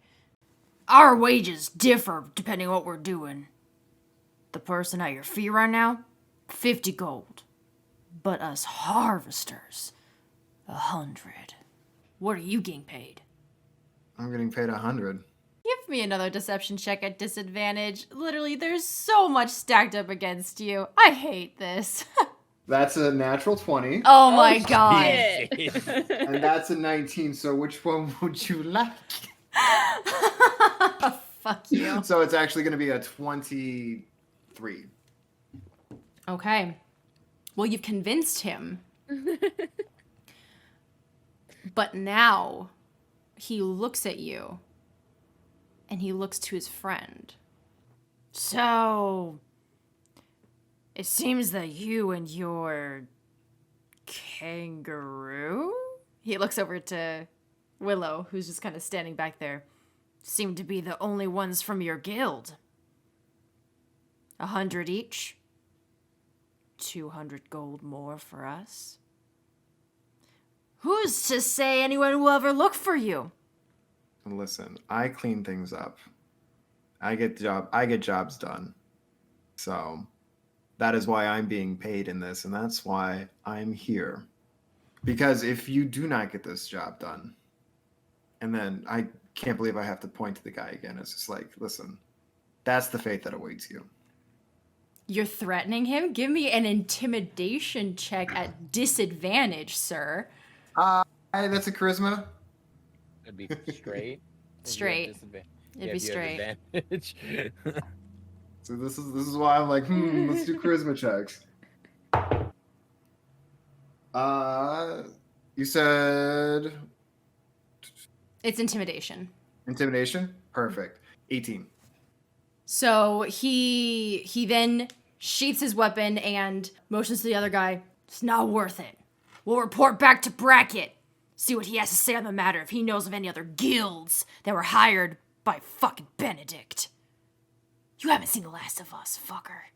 our wages differ depending on what we're doing. The person at your feet right now, 50 gold. But us harvesters, 100. What are you getting paid? I'm getting paid 100. Give me another deception check at disadvantage. Literally, there's so much stacked up against you. I hate this. That's a natural 20, Oh my god. and that's a 19. So which one would you like? Fuck you. So it's actually going to be a 23. Okay. Well, you've convinced him. But now he looks at you and he looks to his friend. So, it seems that you and your kangaroo? He looks over to Willow, who's just kind of standing back there. Seem to be the only ones from your guild. 100 each. 200 gold more for us. Who's to say anyone will ever look for you? Listen, I clean things up. I get jobs done. So that is why I'm being paid in this, and that's why I'm here. Because if you do not get this job done, and then I can't believe I have to point to the guy again. It's just like, listen, that's the fate that awaits you. You're threatening him? Give me an intimidation check at disadvantage, sir. That's a charisma. It'd be straight. Straight. It'd be straight. Advantage. So this is why I'm like, let's do charisma checks. You said It's intimidation. intimidation? Perfect. 18. So he then sheaths his weapon and motions to the other guy. It's not worth it. We'll report back to Brackett. See what he has to say on the matter if he knows of any other guilds that were hired by fucking Benedict. You haven't seen the last of us, fucker.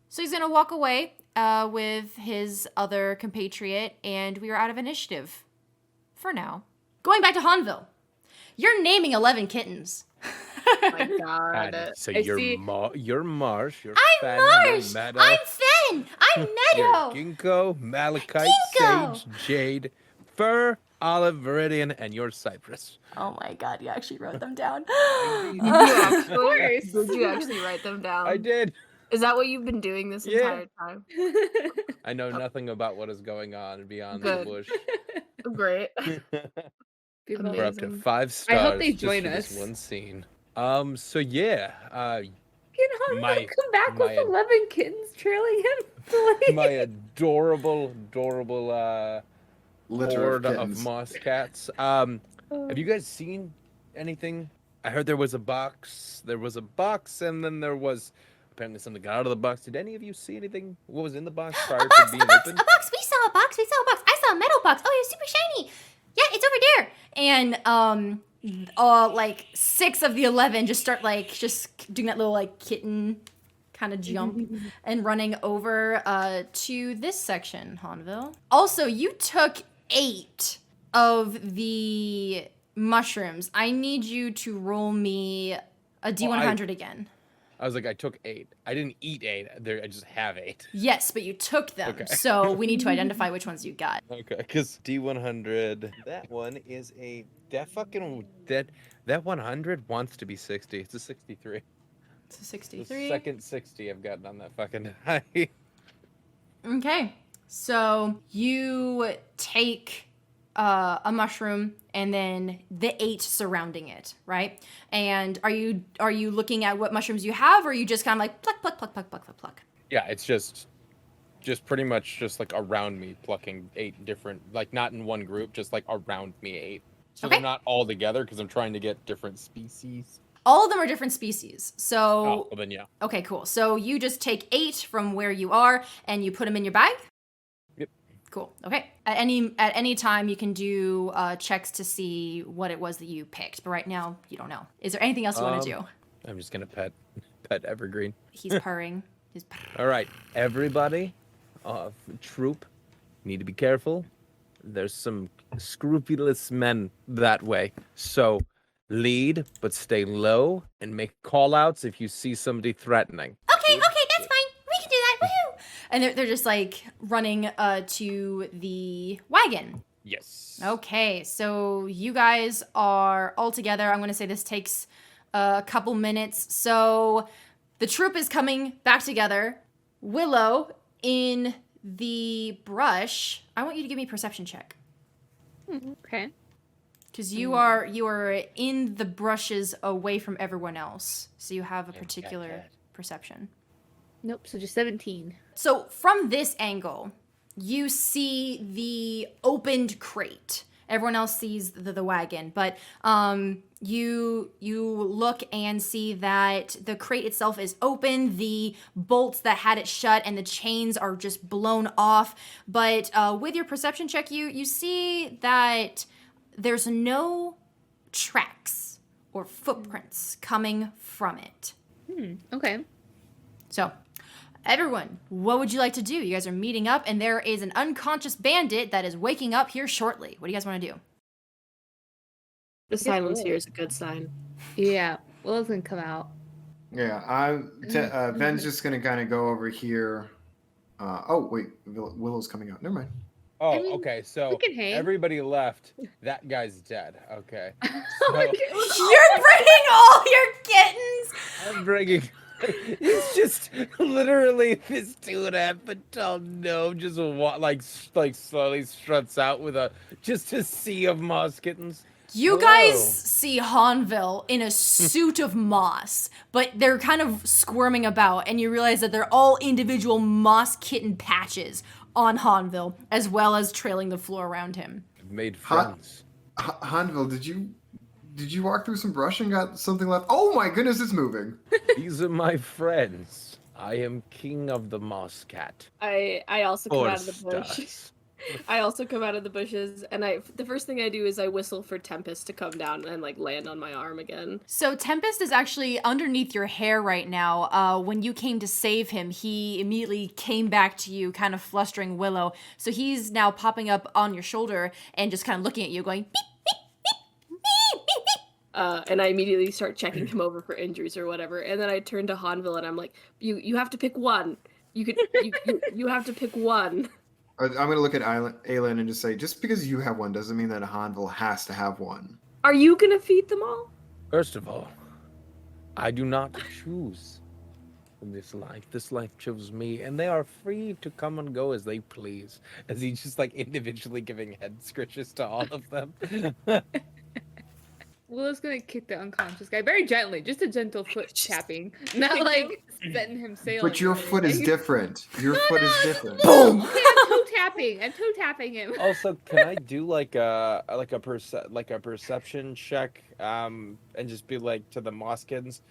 So he's gonna walk away with his other compatriot, and we are out of initiative. For now. Going back to Hanvil. You're naming 11 kittens. Oh my god. So I you're see- you're Marsh. You're I'm Fanny, Marsh. You're Meadow. I'm Fen. I'm You're Meadow. Ginkgo, Malachite, Ginkgo. Sage, Jade, Fir, Olive, Viridian, and your Cypress. Oh my god, you actually wrote them down. Did you actually write them down? I did. Is that what you've been doing this Yeah. entire time? I know nothing about what is going on beyond Good. the bush. Great. Good Amazing. We're up to amazing. 5 stars. I hope they just join for this us. one scene. So yeah, Can Hanvil My- come back my- with 11 kittens trailing him? my adorable Litter horde of of kittens. moss cats. Have you guys seen anything? I heard there was a box. There was a box, and then there was apparently something got out of the box. Did any of you see anything? What was in the box prior to being opened? A box. We saw a box. I saw a metal box. Oh, it was super shiny. Yeah, it's over there. And like 6 of the 11 just start like just doing that little like kitten kind of jump and running over to this section, Hanvil. Also, you took 8 of the mushrooms. I need you to roll me a D100 again. I was like, I took 8. I didn't eat 8. I just have 8. Yes, but you took them. Okay. So we need to identify which ones you got. Okay, because D100, that one is that 100 wants to be 60. It's a 63. It's a The 63. second 60 I've gotten on that fucking die. Okay. So you take a mushroom and then the 8 surrounding it, right? And are you looking at what mushrooms you have, or are you just kind of like pluck, pluck, pluck, pluck, pluck, pluck, pluck? Yeah, it's just pretty much just like around me, plucking 8 different, like not in one group, just like around me 8. So Okay. they're not all together because I'm trying to get different species. All of them are different species. So, Oh, well then yeah. okay, cool. So you just take 8 from where you are and you put them in your bag? Yep. Cool. Okay. At any time, you can do checks to see what it was that you picked. But right now, you don't know. Is there anything else you want to do? I'm just gonna pet Evergreen. He's purring. All right, everybody, troop, need to be careful. There's some scrupulous men that way. So lead, but stay low and make call outs if you see somebody threatening. Okay, that's fine. We can do that. Woohoo! And they're just like running to the wagon. Yes. Okay, so you guys are all together. I'm going to say this takes a couple minutes. So the troop is coming back together. Willow in the brush. I want you to give me a perception check. Okay. Because you are in the brushes away from everyone else. So you have a particular perception. Nope, so just 17. So from this angle, you see the opened crate. Everyone else sees the wagon, but you look and see that the crate itself is open. The bolts that had it shut and the chains are just blown off. But with your perception check, you see that there's no tracks or footprints coming from it. Okay. So, everyone, what would you like to do? You guys are meeting up, and there is an unconscious bandit that is waking up here shortly. What do you guys want to do? The silence here is a good sign. Yeah, Willow's gonna come out. Yeah, Venn's just gonna kind of go over here. Oh wait, Willow's coming out. Never mind. Oh, I mean, okay. So we can hang. everybody left. That guy's dead. Okay. Oh my So You're bringing all your kittens! I'm bringing. It's just literally this 2.5-foot tall gnome just like slowly struts out with just a sea of moss kittens. You Hello. guys see Hanvil in a suit of moss, but they're kind of squirming about, and you realize that they're all individual moss kitten patches on Hanvil, as well as trailing the floor around him. I've made friends. Hanvil, did you walk through some brush and got something left? Oh my goodness, it's moving. These are my friends. I am king of the moss cat. I also come out of the bush. Stars. I also come out of the bushes, and the first thing I do is I whistle for Tempest to come down and like land on my arm again. So Tempest is actually underneath your hair right now. When you came to save him, he immediately came back to you, kind of flustering Willow. So he's now popping up on your shoulder and just kind of looking at you, going beep, beep, beep, beep, beep, beep. And I immediately start checking him over for injuries or whatever. And then I turn to Hanvil and I'm like, you have to pick one. You have to pick one. I'm gonna look at Aelin and just say, just because you have one doesn't mean that Hanvil has to have one. Are you gonna feed them all? First of all, I do not choose this life. This life chose me, and they are free to come and go as they please. As he's just like individually giving head scritches to all of them. Willow's gonna kick the unconscious guy very gently, just a gentle foot tapping, not like setting him sailing. But your foot is different. Your foot is different. Boom! Okay, I'm toe tapping him. Also, can I do like a perception check, and just be like to the Moskins,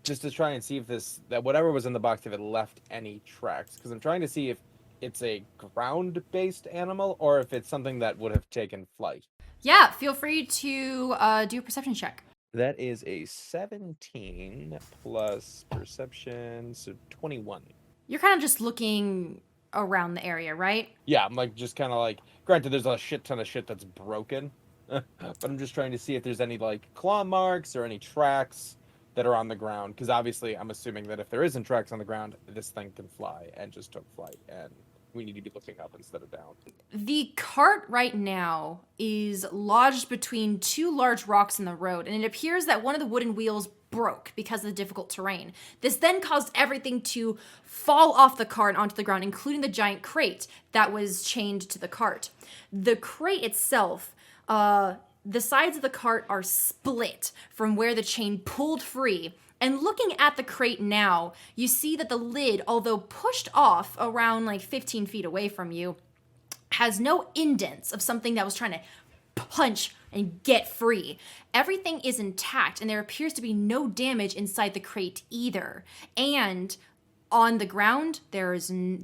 just to try and see if that whatever was in the box, if it left any tracks, because I'm trying to see if it's a ground-based animal or if it's something that would have taken flight. Yeah, feel free to do a perception check. That is a 17 plus perception, so 21. You're kind of just looking around the area, right? Yeah, I'm like just kind of like. Granted, there's a shit ton of shit that's broken, but I'm just trying to see if there's any like claw marks or any tracks that are on the ground. Because obviously, I'm assuming that if there isn't tracks on the ground, this thing can fly and just took flight, and we need to be looking up instead of down. The cart right now is lodged between two large rocks in the road, and it appears that one of the wooden wheels broke because of the difficult terrain. This then caused everything to fall off the cart onto the ground, including the giant crate that was chained to the cart. The crate itself, the sides of the cart are split from where the chain pulled free. And looking at the crate now, you see that the lid, although pushed off around like 15 feet away from you, has no indents of something that was trying to punch and get free. Everything is intact, and there appears to be no damage inside the crate either. And on the ground, there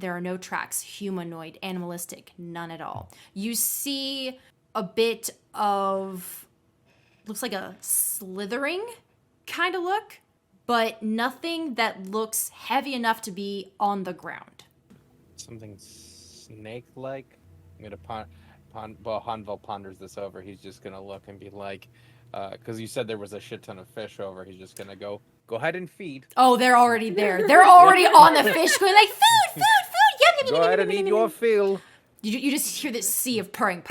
are no tracks, humanoid, animalistic, none at all. You see a bit of, looks like a slithering kind of look, but nothing that looks heavy enough to be on the ground. Something snake-like. I'm gonna well, Hanvil ponders this over. He's just gonna look and be like, because you said there was a shit ton of fish over. He's just gonna go ahead and feed. Oh, they're already there. They're already on the fish, going like food, yum, Go ahead and eat your fill. You just hear this sea of purring.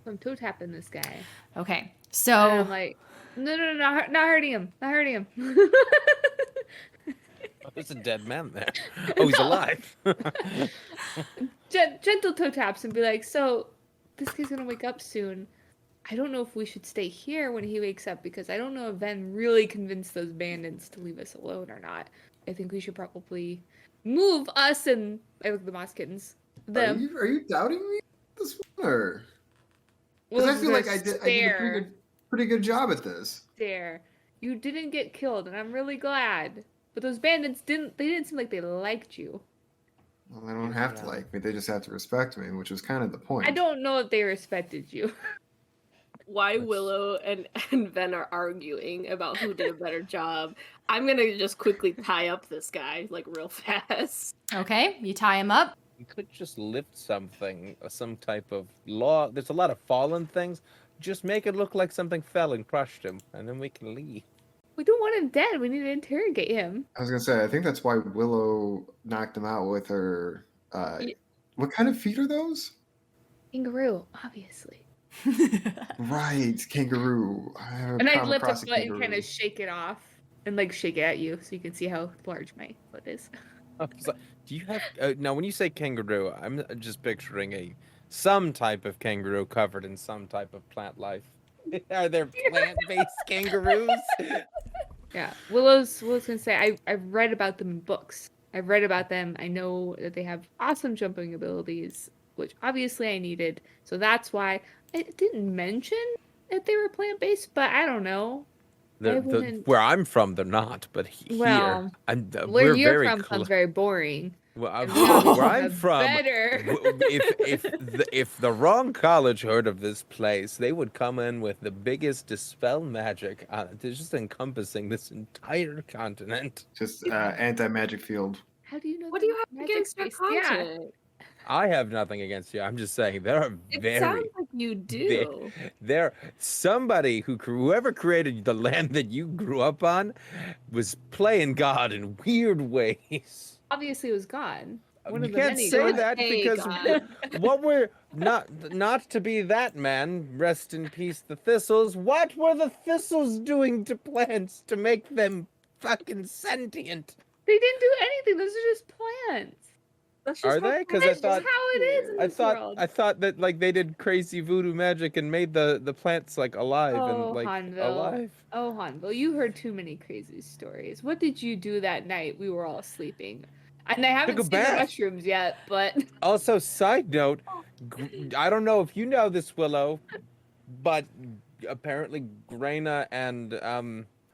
I'm toe tapping this guy. Okay, And so I'm like, no, not hurting him. Not hurting him. Oh, there's a dead man there. Oh, he's alive. Gentle toe taps and be like, so this guy's gonna wake up soon. I don't know if we should stay here when he wakes up because I don't know if Venn really convinced those bandits to leave us alone or not. I think we should probably move us and I look at the moss kittens. Them. Are you doubting me this one, or? Well, Because I feel like I they're did a pretty good job at this. there. You didn't get killed, and I'm really glad. But those bandits didn't seem like they liked you. Well, they don't have to like me; they just have to respect me, which was kind of the point. I don't know if they respected you. Why Willow and Venn are arguing about who did a better job. I'm gonna just quickly tie up this guy, like, real fast. okay, you tie him up. You could just lift something, some type of law. There's a lot of fallen things. Just make it look like something fell and crushed him, and then we can leave. We don't want him dead. We need to interrogate him. I was gonna say, I think that's why Willow knocked him out with her. What kind of feet are those? Kangaroo, obviously. Right, kangaroo. And I'd lift a foot and kind of shake it off and like shake it at you so you can see how large my foot is. Do you have now? When you say kangaroo, I'm just picturing some type of kangaroo covered in some type of plant life. Are there plant-based kangaroos? Yeah, Willow's gonna say I've read about them in books. I've read about them. I know that they have awesome jumping abilities, which obviously I needed. So that's why I didn't mention that they were plant-based, but I don't know. Where I'm from, they're not. But Well, here, where we're you're very from sounds very boring. Well, And where I'm from, better. if the wrong college heard of this place, they would come in with the biggest dispel magic, just encompassing this entire continent. Just anti-magic field. How do you know? What do you have magic against that space? Yeah. continent? I have nothing against you. I'm just saying there are It sounds like you do. there somebody whoever created the land that you grew up on was playing God in weird ways. Obviously, it was God. One You of the can't many say gods. that Hey, because God. what were not to be that man, rest in peace the thistles. What were the thistles doing to plants to make them fucking sentient? They didn't do anything. Those are just plants. That's Are just how they? 'Cause I That's thought- just how it is in this world. I thought that like they did crazy voodoo magic and made the plants like alive Oh, and like Hanvil. alive. Oh, Hanvil, you heard too many crazy stories. What did you do that night? We were all sleeping. And I haven't Took a seen the bath. mushrooms yet, but Also, side note, I don't know if you know this, Willow, but apparently Graina and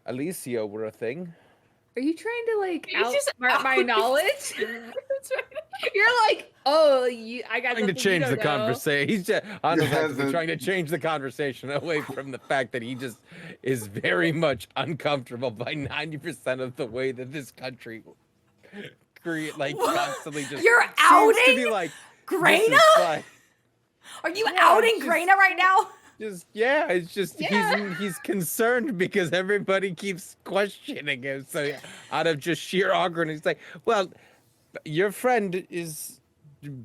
Alicia were a thing. Are you trying to like He's just outsmart my out- knowledge? That's right. You're like, oh, I got Trying to something change you the don't know. conversation. He's just Hanvil's Yeah, actually trying to change the conversation away from the fact that he just is very much uncomfortable by 90% of the way that this country constantly just You're seems to be outing like Graina? this is like, Are you Yeah, outing just- Graina right now? it's just he's concerned because everybody keeps questioning him. So yeah, out of just sheer awkwardness, he's like, well, your friend is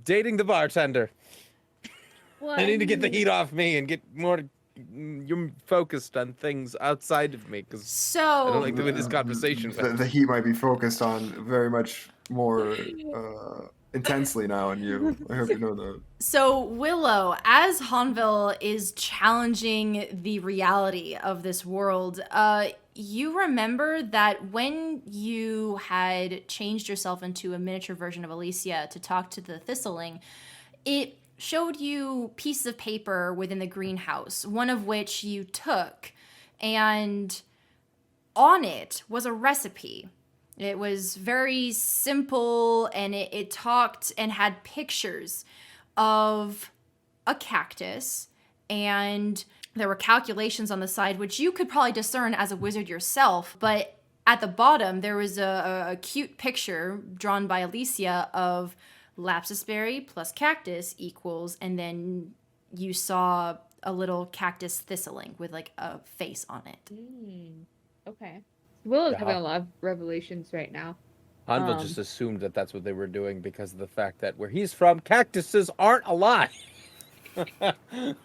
dating the bartender. Well, I need to get the heat off me and get more you're focused on things outside of me because I don't So, like the way this conversation went. The heat might be focused on very much more intensely now on you. I hope you know that. so Willow, as Hanvil is challenging the reality of this world, you remember that when you had changed yourself into a miniature version of Alicia to talk to the Thistling, it showed you pieces of paper within the greenhouse, one of which you took, and on it was a recipe. It was very simple, and it talked and had pictures of a cactus, and there were calculations on the side, which you could probably discern as a wizard yourself, but at the bottom, there was a cute picture drawn by Alicia of lapsusberry plus cactus equals, and then you saw a little cactus thistling with like a face on it. Okay. Willow's Yeah. having a lot of revelations right now. Hanvil just assumed that that's what they were doing because of the fact that where he's from, cactuses aren't alive.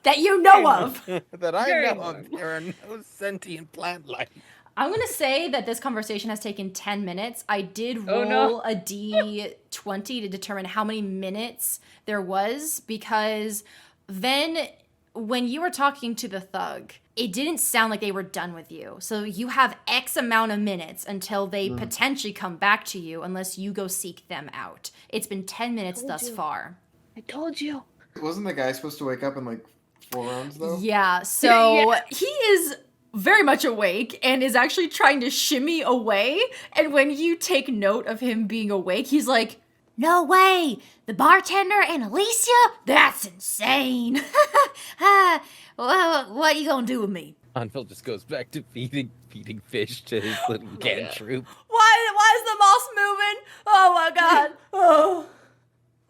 That you know of. That I Very know of. There are no sentient plant life. I'm going to say that this conversation has taken 10 minutes. I did roll Oh, no. a D20 to determine how many minutes there was because then when you were talking to the thug, it didn't sound like they were done with you. So you have X amount of minutes until they potentially come back to you unless you go seek them out. It's been 10 minutes Told thus you. far. I told you. Wasn't the guy supposed to wake up in like 4 rounds though? Yeah, so Yeah. he is very much awake and is actually trying to shimmy away. And when you take note of him being awake, he's like, No way! The bartender and Alicia? That's insane! What you gonna do with me? Hanvil just goes back to feeding fish to his little troop. why is the moss moving? Oh my god. Oh,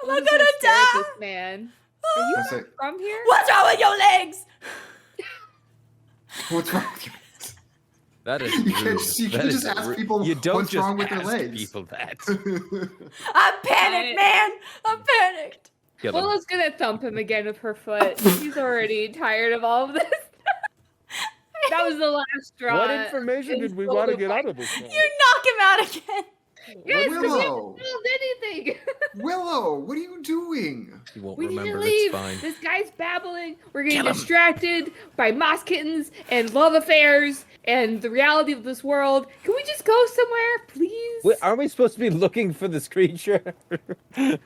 am I I'm just gonna stare at die? this man. Are you I say, from here? What's wrong with your legs? what's wrong with you? That is You can't rude. just- you That can't is just ask rude. people You don't what's just wrong with their ask legs. people that. I'm panicked, man. I'm panicked. Kill him. Willow's gonna thump him again with her foot. She's already tired of all of this. That was the last straw. What information did we want to get out of this? You knock him out again. Yes, we haven't Willow! solved anything. Willow, what are you doing? You won't We need to remember. leave. It's fine. This guy's babbling. We're getting Kill him. distracted by moss kittens and love affairs and the reality of this world. Can we just go somewhere, please? Wait, aren't we supposed to be looking for this creature?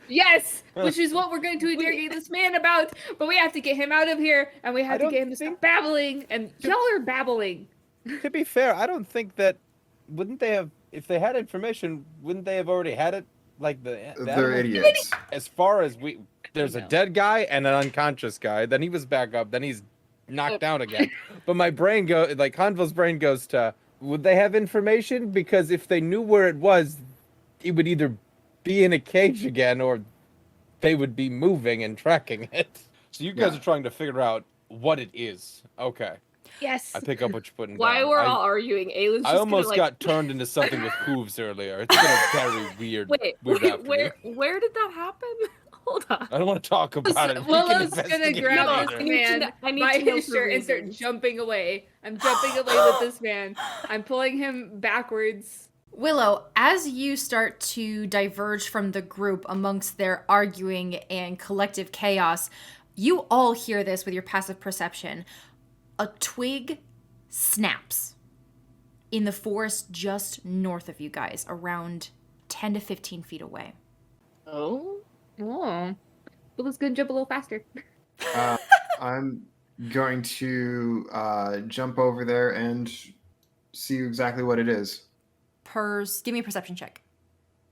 Yes, which is what we're going to interrogate this man about. But we have to get him out of here, and we have to don't get him to stop babbling. And y'all are babbling. To be fair, I don't think that. Wouldn't they have? If they had information, wouldn't they have already had it? Like the They're animal? idiots. As far as there's a know. dead guy and an unconscious guy. Then he was back up. Then he's knocked down again. But my brain Hanvil's brain goes to, would they have information? Because if they knew where it was, it would either be in a cage again or they would be moving and tracking it. So you guys Yeah. are trying to figure out what it is. Okay. Yes. I pick up what you're putting Why down. we're all arguing, Aelin's just I almost gonna, got turned into something with hooves earlier. It's been a very weird, Wait, weird afternoon. where did that happen? Hold on. I don't want to talk about it. We can Willow's gonna investigate grab No, this later. I need to man I need by to know his for shirt and start reasons. jumping away. I'm jumping away with this man. I'm pulling him backwards. Willow, as you start to diverge from the group amongst their arguing and collective chaos, you all hear this with your passive perception. A twig snaps in the forest just north of you guys, around 10 to 15 feet away. Oh. Willow's gonna jump a little faster. I'm going to jump over there and see exactly what it is. Give me a perception check.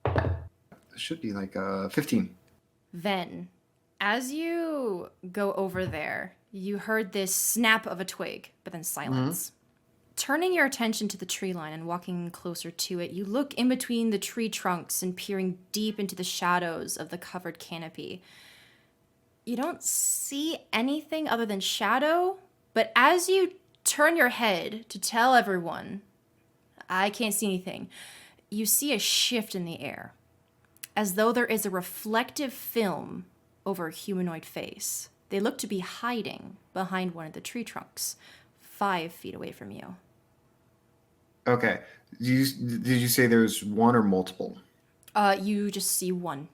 It should be like 15. Venn, as you go over there, you heard this snap of a twig, but then silence. Turning your attention to the tree line and walking closer to it, you look in between the tree trunks and peering deep into the shadows of the covered canopy. You don't see anything other than shadow, but as you turn your head to tell everyone, I can't see anything, you see a shift in the air, as though there is a reflective film over a humanoid face. They look to be hiding behind one of the tree trunks, 5 feet away from you. Okay. Did you say there's one or multiple? You just see one.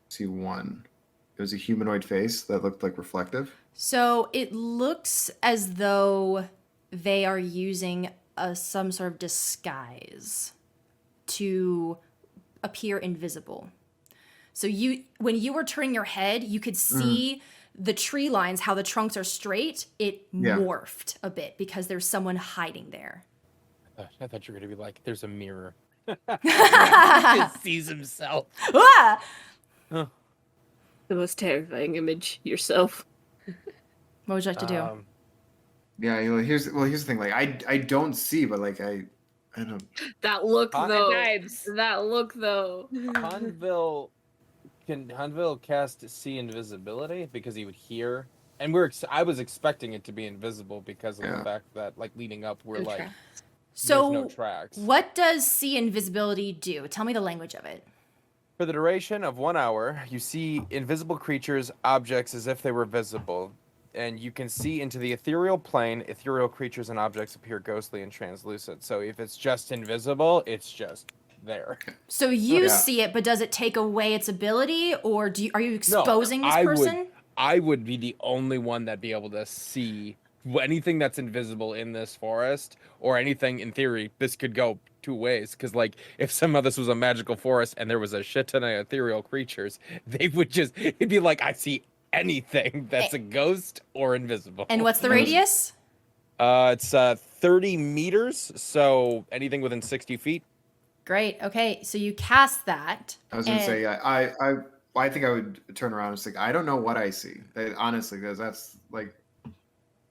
See one. It was a humanoid face that looked like reflective. So it looks as though they are using some sort of disguise to appear invisible. So when you were turning your head, you could see the tree lines, how the trunks are straight. It morphed a bit because there's someone hiding there. I thought you were going to be like, there's a mirror. He sees himself. Ah! The most terrifying image yourself. What would you like to do? Yeah, here's the thing. Like, I don't see, but like I don't. That look though. Vibes. That look though. Can Hanvil cast see invisibility because he would hear? And I was expecting it to be invisible because of the fact that like leading up we're like So there's no tracks. What does see invisibility do? Tell me the language of it. For the duration of 1 hour, you see invisible creatures, objects as if they were visible. And you can see into the ethereal plane. Ethereal creatures and objects appear ghostly and translucent. So if it's just invisible, it's just there. So you see it, but does it take away its ability, or are you exposing this person? I would be the only one that'd be able to see anything that's invisible in this forest, or anything in theory. This could go 2 ways, because like if some of this was a magical forest and there was a shit ton of ethereal creatures, they would it'd be like I see anything that's a ghost or invisible. And what's the radius? It's 30 meters, so anything within 60 feet. Great. Okay, so you cast that. I was gonna say I think I would turn around and say I don't know what I see. Honestly, because that's like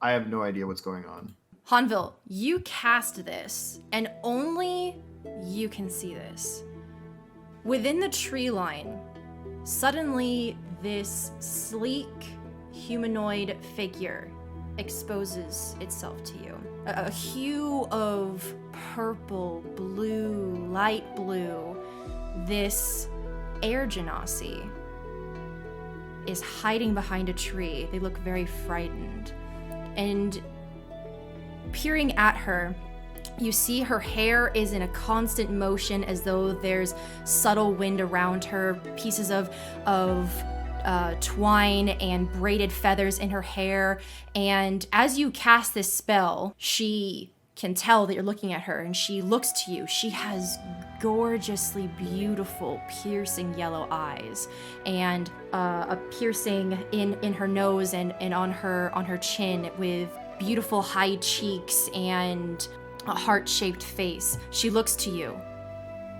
I have no idea what's going on. Hanvil, you cast this, and only you can see this. Within the tree line, suddenly this sleek humanoid figure exposes itself to you. A hue of purple, blue, light blue. This air genasi is hiding behind a tree. They look very frightened. And peering at her, you see her hair is in a constant motion as though there's subtle wind around her, pieces of twine and braided feathers in her hair. And as you cast this spell, she can tell that you're looking at her, and she looks to you. She has gorgeously beautiful, piercing yellow eyes, and a piercing in her nose and on her chin, with beautiful high cheeks and a heart-shaped face. She looks to you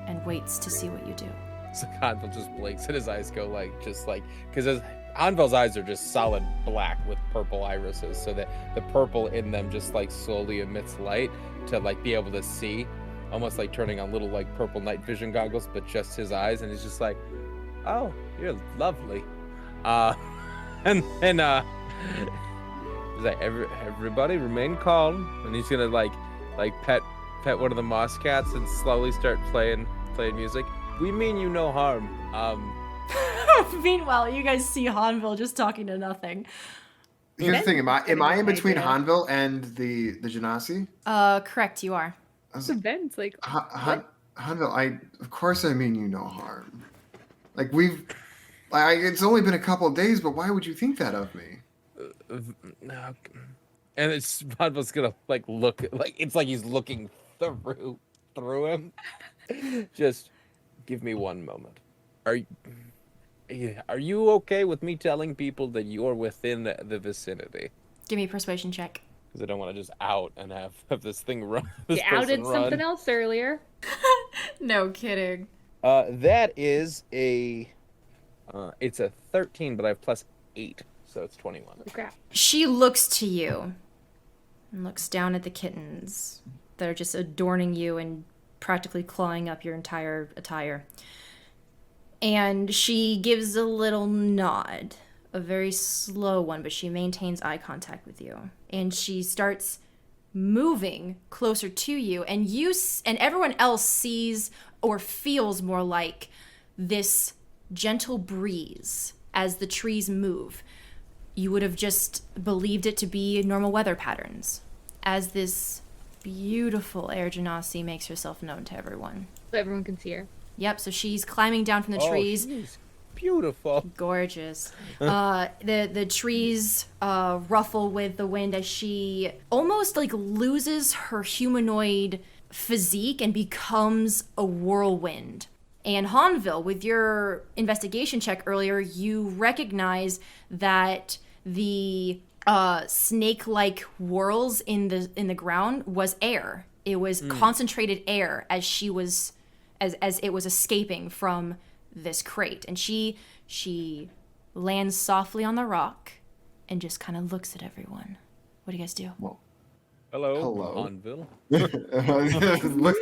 and waits to see what you do. So Hanvil just blinks and his eyes go because Hanvil's eyes are just solid black with purple irises, so that the purple in them just like slowly emits light to like be able to see, almost like turning on little like purple night vision goggles, but just his eyes, and he's just like, oh, you're lovely. And then he's like, everybody remain calm, and he's gonna like pet one of the moss cats and slowly start playing music. We mean you no harm. Meanwhile, you guys see Hanvil just talking to nothing. Here's the thing: am I in between Hanvil and the genasi? Correct, you are. So Ben's like, Hanvil, of course I mean you no harm. Like it's only been a couple of days, but why would you think that of me? And it's Hanvil's gonna like look like it's like he's looking through him. Just give me one moment. Are you okay with me telling people that you're within the vicinity? Give me a persuasion check. Because I don't want to just out and have this thing run. You outed something else earlier. No kidding. That is a. It's a 13, but I have +8, so it's 21. Crap. She looks to you and looks down at the kittens that are just adorning you and practically clawing up your entire attire. And she gives a little nod, a very slow one, but she maintains eye contact with you. And she starts moving closer to you, and and everyone else sees or feels more like this gentle breeze as the trees move. You would have just believed it to be normal weather patterns as this beautiful Air Genasi makes herself known to everyone. So everyone can see her. Yep, so she's climbing down from the trees. She's beautiful. Gorgeous. The trees ruffle with the wind as she almost like loses her humanoid physique and becomes a whirlwind. And Hanvil, with your investigation check earlier, you recognize that the snake-like whirls in the ground was air. It was concentrated air as she was as it was escaping from this crate. And she lands softly on the rock and just kind of looks at everyone. What do you guys do? Well, Hello. Hanvil. Look,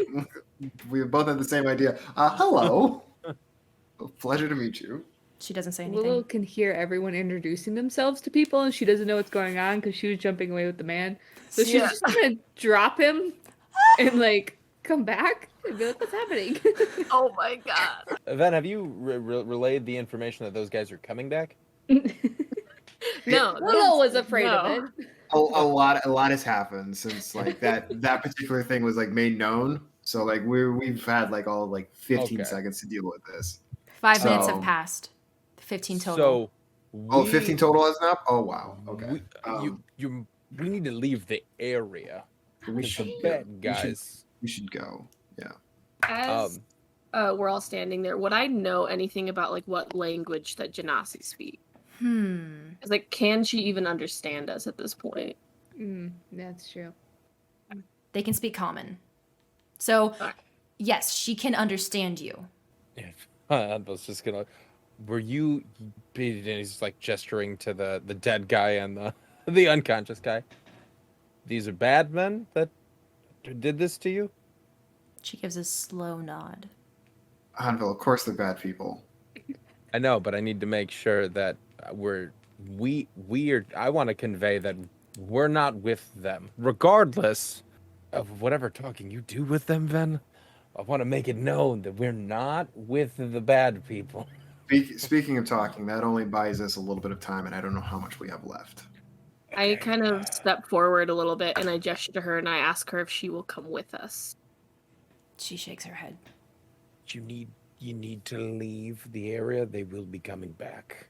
we both had the same idea. Hello. Pleasure to meet you. She doesn't say anything. Willow can hear everyone introducing themselves to people, and she doesn't know what's going on because she was jumping away with the man. So she's just gonna drop him and like come back and be like, "What's happening?" Oh my god. Venn, have you relayed the information that those guys are coming back? No, Willow was afraid of no. it. A lot has happened since like that particular thing was like made known. So like we've had like all like 15 Okay. seconds to deal with this. 5 minutes So- have passed. 15 total. So 15 total as up? Oh wow. Okay. We need to leave the area. We The should bad guys. We should go. Yeah. As we're all standing there, would I know anything about like what language that Genasi speak? It's like, can she even understand us at this point? That's true. They can speak common. So, Okay. yes, she can understand you. I was just gonna. Were you? And he's like gesturing to the dead guy and the unconscious guy. These are bad men that did this to you. She gives a slow nod. Hanvil, of course they're bad people. I know, but I need to make sure that we are. I want to convey that we're not with them, regardless of whatever talking you do with them, Venn. I want to make it known that we're not with the bad people. Speaking of talking, that only buys us a little bit of time, and I don't know how much we have left. I kind of step forward a little bit and I gesture to her and I ask her if she will come with us. She shakes her head. You need to leave the area. They will be coming back.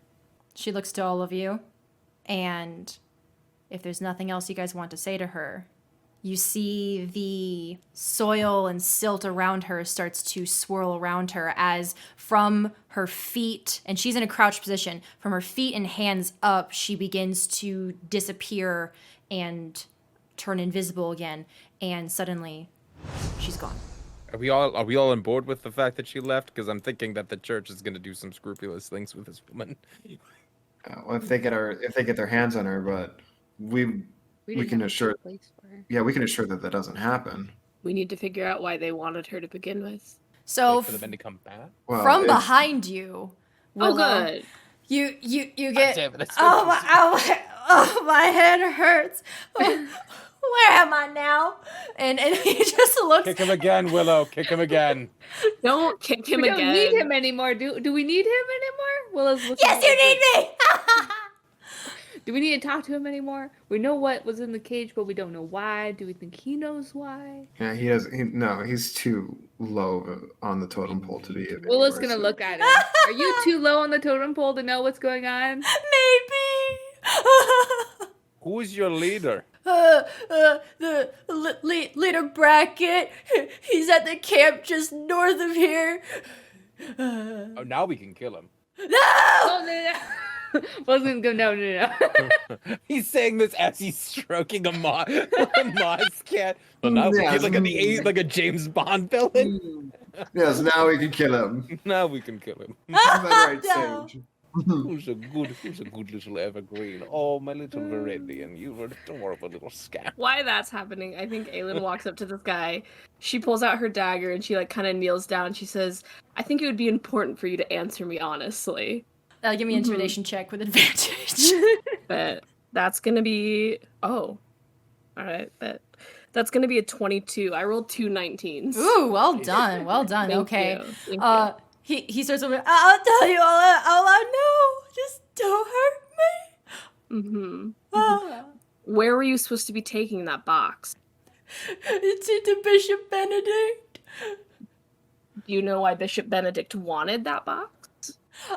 She looks to all of you, and if there's nothing else you guys want to say to her, you see the soil and silt around her starts to swirl around her as from her feet, and she's in a crouched position, from her feet and hands up, she begins to disappear and turn invisible again, and suddenly she's gone. Are we all on board with the fact that she left? Because I'm thinking that the church is going to do some scrupulous things with this woman. Well, if they get their hands on her, but we didn't can have a assure. place for her. Yeah, we can assure that doesn't happen. We need to figure out why they wanted her to begin with. So Wait for the men to come back. Well, from if- behind you, Willow, Oh, good. you get damn it, I oh my head hurts. Where am I now? And he just looks. Kick him again, Willow. Kick him again. Don't kick him We again. don't need him anymore. Do we need him anymore? Willow's looking Yes, you need me. Do we need to talk to him anymore? We know what was in the cage, but we don't know why. Do we think he knows why? Yeah, he does. No, he's too low on the totem pole to be. Willow's gonna look at him. Are you too low on the totem pole to know what's going on? Maybe. Who is your leader? The leader Bracket. He's at the camp just north of here. Oh, now we can kill him. No! Oh, no. Wasn't go. No. He's saying this as he's stroking a moss cat. So now he's like a James Bond villain. Yes, now we can kill him. Now we can kill him. Isn't that right, No. Sage? Who's a good little evergreen? Oh, my little Viridian, you were adorable little scamp. Why that's happening, I think Aelin walks up to this guy. She pulls out her dagger and she like kind of kneels down. She says, "I think it would be important for you to answer me honestly." Give me an intimidation check with advantage. But that's gonna be all right. But that's gonna be a 22. I rolled 2 19s. Ooh, well done. Well done. Thank Okay. you. Thank you. He starts over. I'll tell you all I know. Just don't hurt me. Mm-hmm. Ah. Where were you supposed to be taking that box? It's into Bishop Benedict. Do you know why Bishop Benedict wanted that box?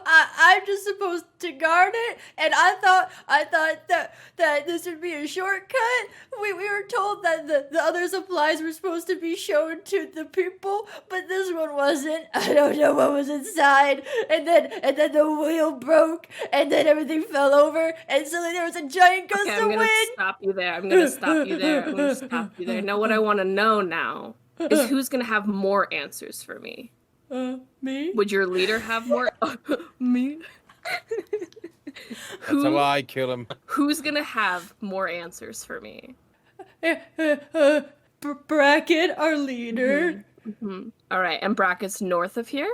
I'm just supposed to guard it, and I thought that this would be a shortcut. We were told that the other supplies were supposed to be shown to the people, but this one wasn't. I don't know what was inside, and then the wheel broke, and then everything fell over, and suddenly there was a giant gust Okay, of I'm gonna wind. stop you there. I'm gonna stop you there. Now, what I want to know now is who's gonna have more answers for me. Me? Would your leader have more? Me? That's how I kill him. Who's gonna have more answers for me? Bracket, our leader. Mm-hmm. All right, and Bracket's north of here.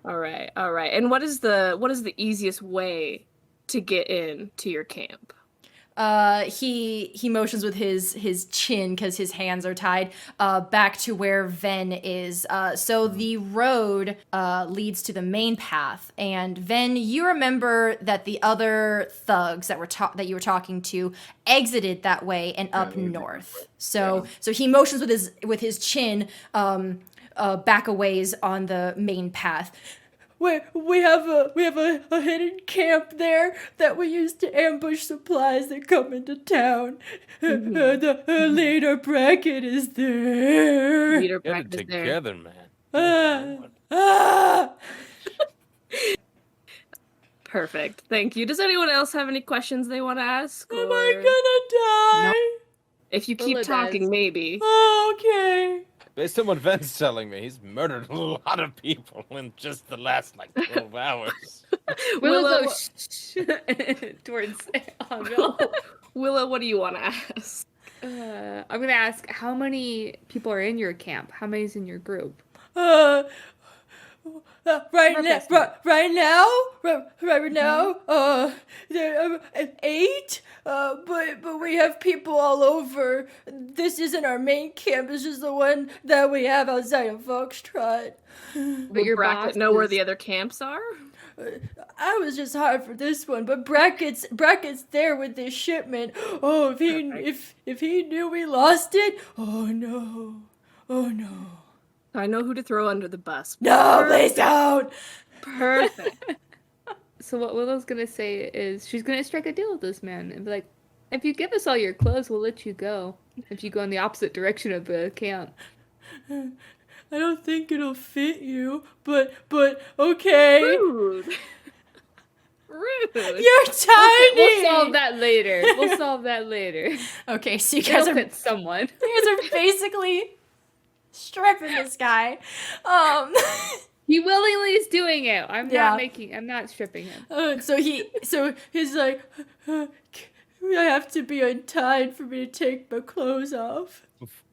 All right. And what is the easiest way to get in to your camp? He motions with his chin because his hands are tied back to where Venn is. So the road leads to the main path, and Venn, you remember that the other thugs that you were talking to exited that way and up north. So he motions with his chin back a ways on the main path. We have a hidden camp there that we use to ambush supplies that come into town. The leader Bracket is there. Leader Get it Bracket is there. together, man. Perfect. Thank you. Does anyone else have any questions they want to ask? Am I gonna die? If you keep Willow talking, does. maybe. Oh, okay. Based on what Venn's telling me, he's murdered a lot of people in just the last, 12 hours. Willow Willow- goes towards Hanvil. Willow, what do you want to ask? I'm gonna ask, how many people are in your camp? How many's in your group? Right now, there are 8, but we have people all over. This isn't our main camp. This is the one that we have outside of Foxtrot. But your Bracket boss know where is- the other camps are? I was just hired for this one, but Bracket's there with this shipment. Oh, if he knew we lost it, oh no. I know who to throw under the bus. No, please don't. Perfect. So what Willow's gonna say is she's gonna strike a deal with this man and be like, if you give us all your clothes, we'll let you go. If you go in the opposite direction of the camp. I don't think it'll fit you, but okay. Rude. You're tiny. We'll solve that later. Okay, so you guys It'll are fit someone. basically stripping this guy. He willingly is doing it. I'm Yeah. not stripping him. So he's like, I have to be untied for me to take my clothes off.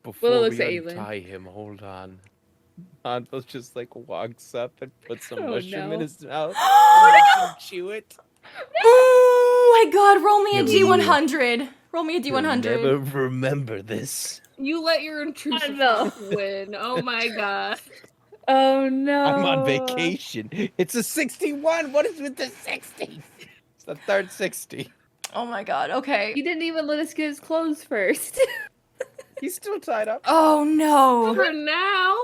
Before Willow we looks at Aelin. untie him, hold on. Hanvil just walks up and puts some Oh, mushroom no. in his mouth. and lets him chew it. Oh my god, roll me a You D100. Roll me a You'll D100. never remember this. You let your intrusive know. thoughts win. Oh my god. Oh no. I'm on vacation. It's a 61. What is with the 60? It's the third 60. Oh my god, okay. He didn't even let us get his clothes first. He's still tied up. Oh no. For now.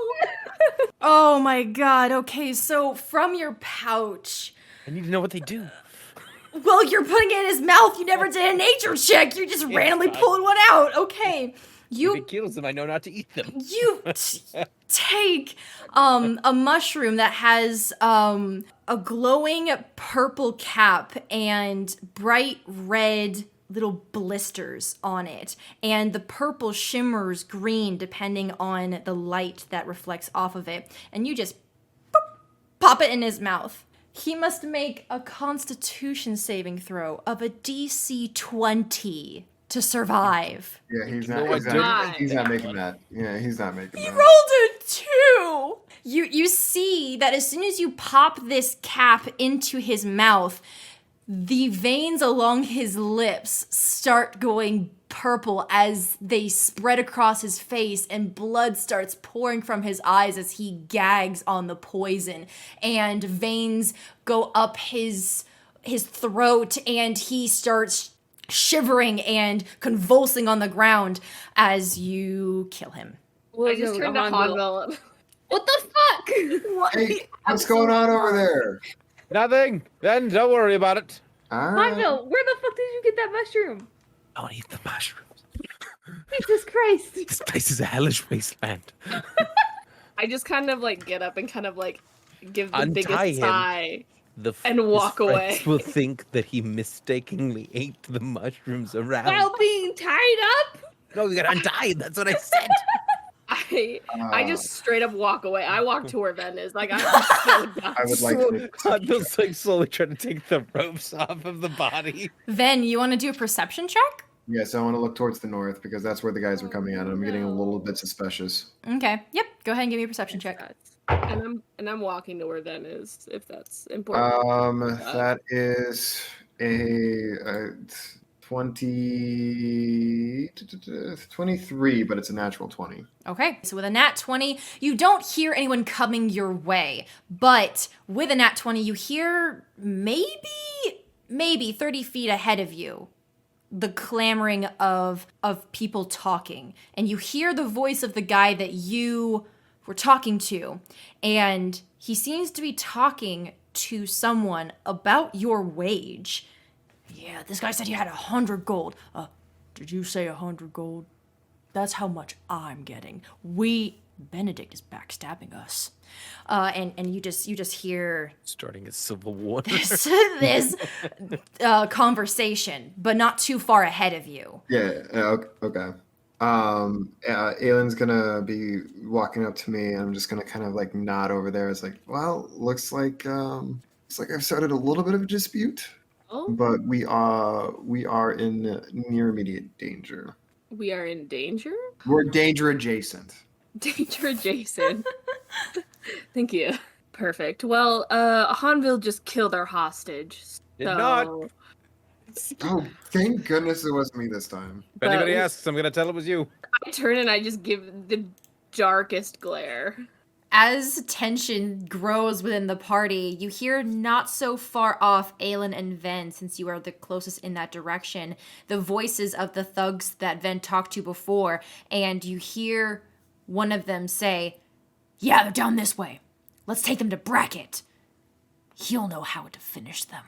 Oh my god, okay, so from your pouch. I need to know what they do. Well, you're putting it in his mouth. You never did a nature check. You're just randomly fine. pulling one out. Okay. If You it kills them, I know not to eat them. take a mushroom that has a glowing purple cap and bright red little blisters on it, and the purple shimmers green depending on the light that reflects off of it, and you just pop it in his mouth. He must make a Constitution saving throw of a DC 20 to survive. Yeah, he's not making that. Yeah, he's not making He that. rolled a 2! You see that as soon as you pop this cap into his mouth, the veins along his lips start going purple as they spread across his face, and blood starts pouring from his eyes as he gags on the poison, and veins go up his throat, and he starts shivering and convulsing on the ground as you kill him. I just turned to Hanvil. What the fuck? Hey, what's going on over there? Nothing. Then don't worry about it. Hanvil, where the fuck did you get that mushroom? Don't eat the mushrooms. Jesus Christ. This place is a hellish wasteland. I just kind of like get up and kind of like give the Untie biggest him. sigh. And walk away. will think that he mistakenly ate the mushrooms around. While being tied up? No, you gotta untie. That's what I said. I just straight up walk away. I walk to where Venn is. Like I'm so done. I would like to. Hanvil's like slowly trying to take the ropes off of the body. Venn, you want to do a perception check? Yes, I want to look towards the north because that's where the guys were coming at, and I'm getting a little bit suspicious. Okay. Yep. Go ahead and give me a perception check. And I'm walking to where Venn is, if that's important. That is a 23, but it's a natural 20. Okay, so with a nat 20, you don't hear anyone coming your way, but with a nat 20, you hear maybe 30 feet ahead of you the clamoring of people talking, and you hear the voice of the guy that you were talking to, and he seems to be talking to someone about your wage. Yeah, this guy said you had 100 gold. Did you say 100 gold? That's how much I'm getting. Benedict is backstabbing us. And you just hear Starting a civil war. this conversation, but not too far ahead of you. Yeah, okay. Aelin's gonna be walking up to me, and I'm just gonna kind of like nod over there. It's like, well, looks like I've started a little bit of a dispute. Oh, But we are in near immediate danger. we are in danger? We're danger adjacent. Danger adjacent. Thank you. Perfect. Well, Hanvil just killed our hostage. Did not. Oh, thank goodness it wasn't me this time. If anybody But- asks, I'm gonna tell it was you. I turn and I just give the darkest glare. As tension grows within the party, you hear not so far off Aelin and Venn, since you are the closest in that direction, the voices of the thugs that Venn talked to before, and you hear one of them say, "Yeah, they're down this way. Let's take them to Bracket. He'll know how to finish them."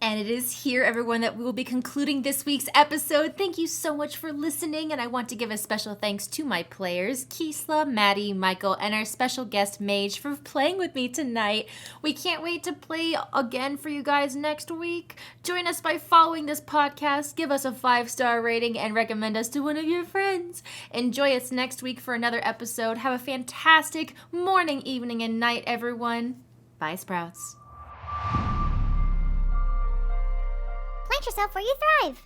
And it is here, everyone, that we will be concluding this week's episode. Thank you so much for listening, and I want to give a special thanks to my players, Kisla, Maddie, Michael, and our special guest, Mage, for playing with me tonight. We can't wait to play again for you guys next week. Join us by following this podcast, give us a 5-star rating, and recommend us to one of your friends. Enjoy us next week for another episode. Have a fantastic morning, evening, and night, everyone. Bye, Sprouts. Plant yourself where you thrive.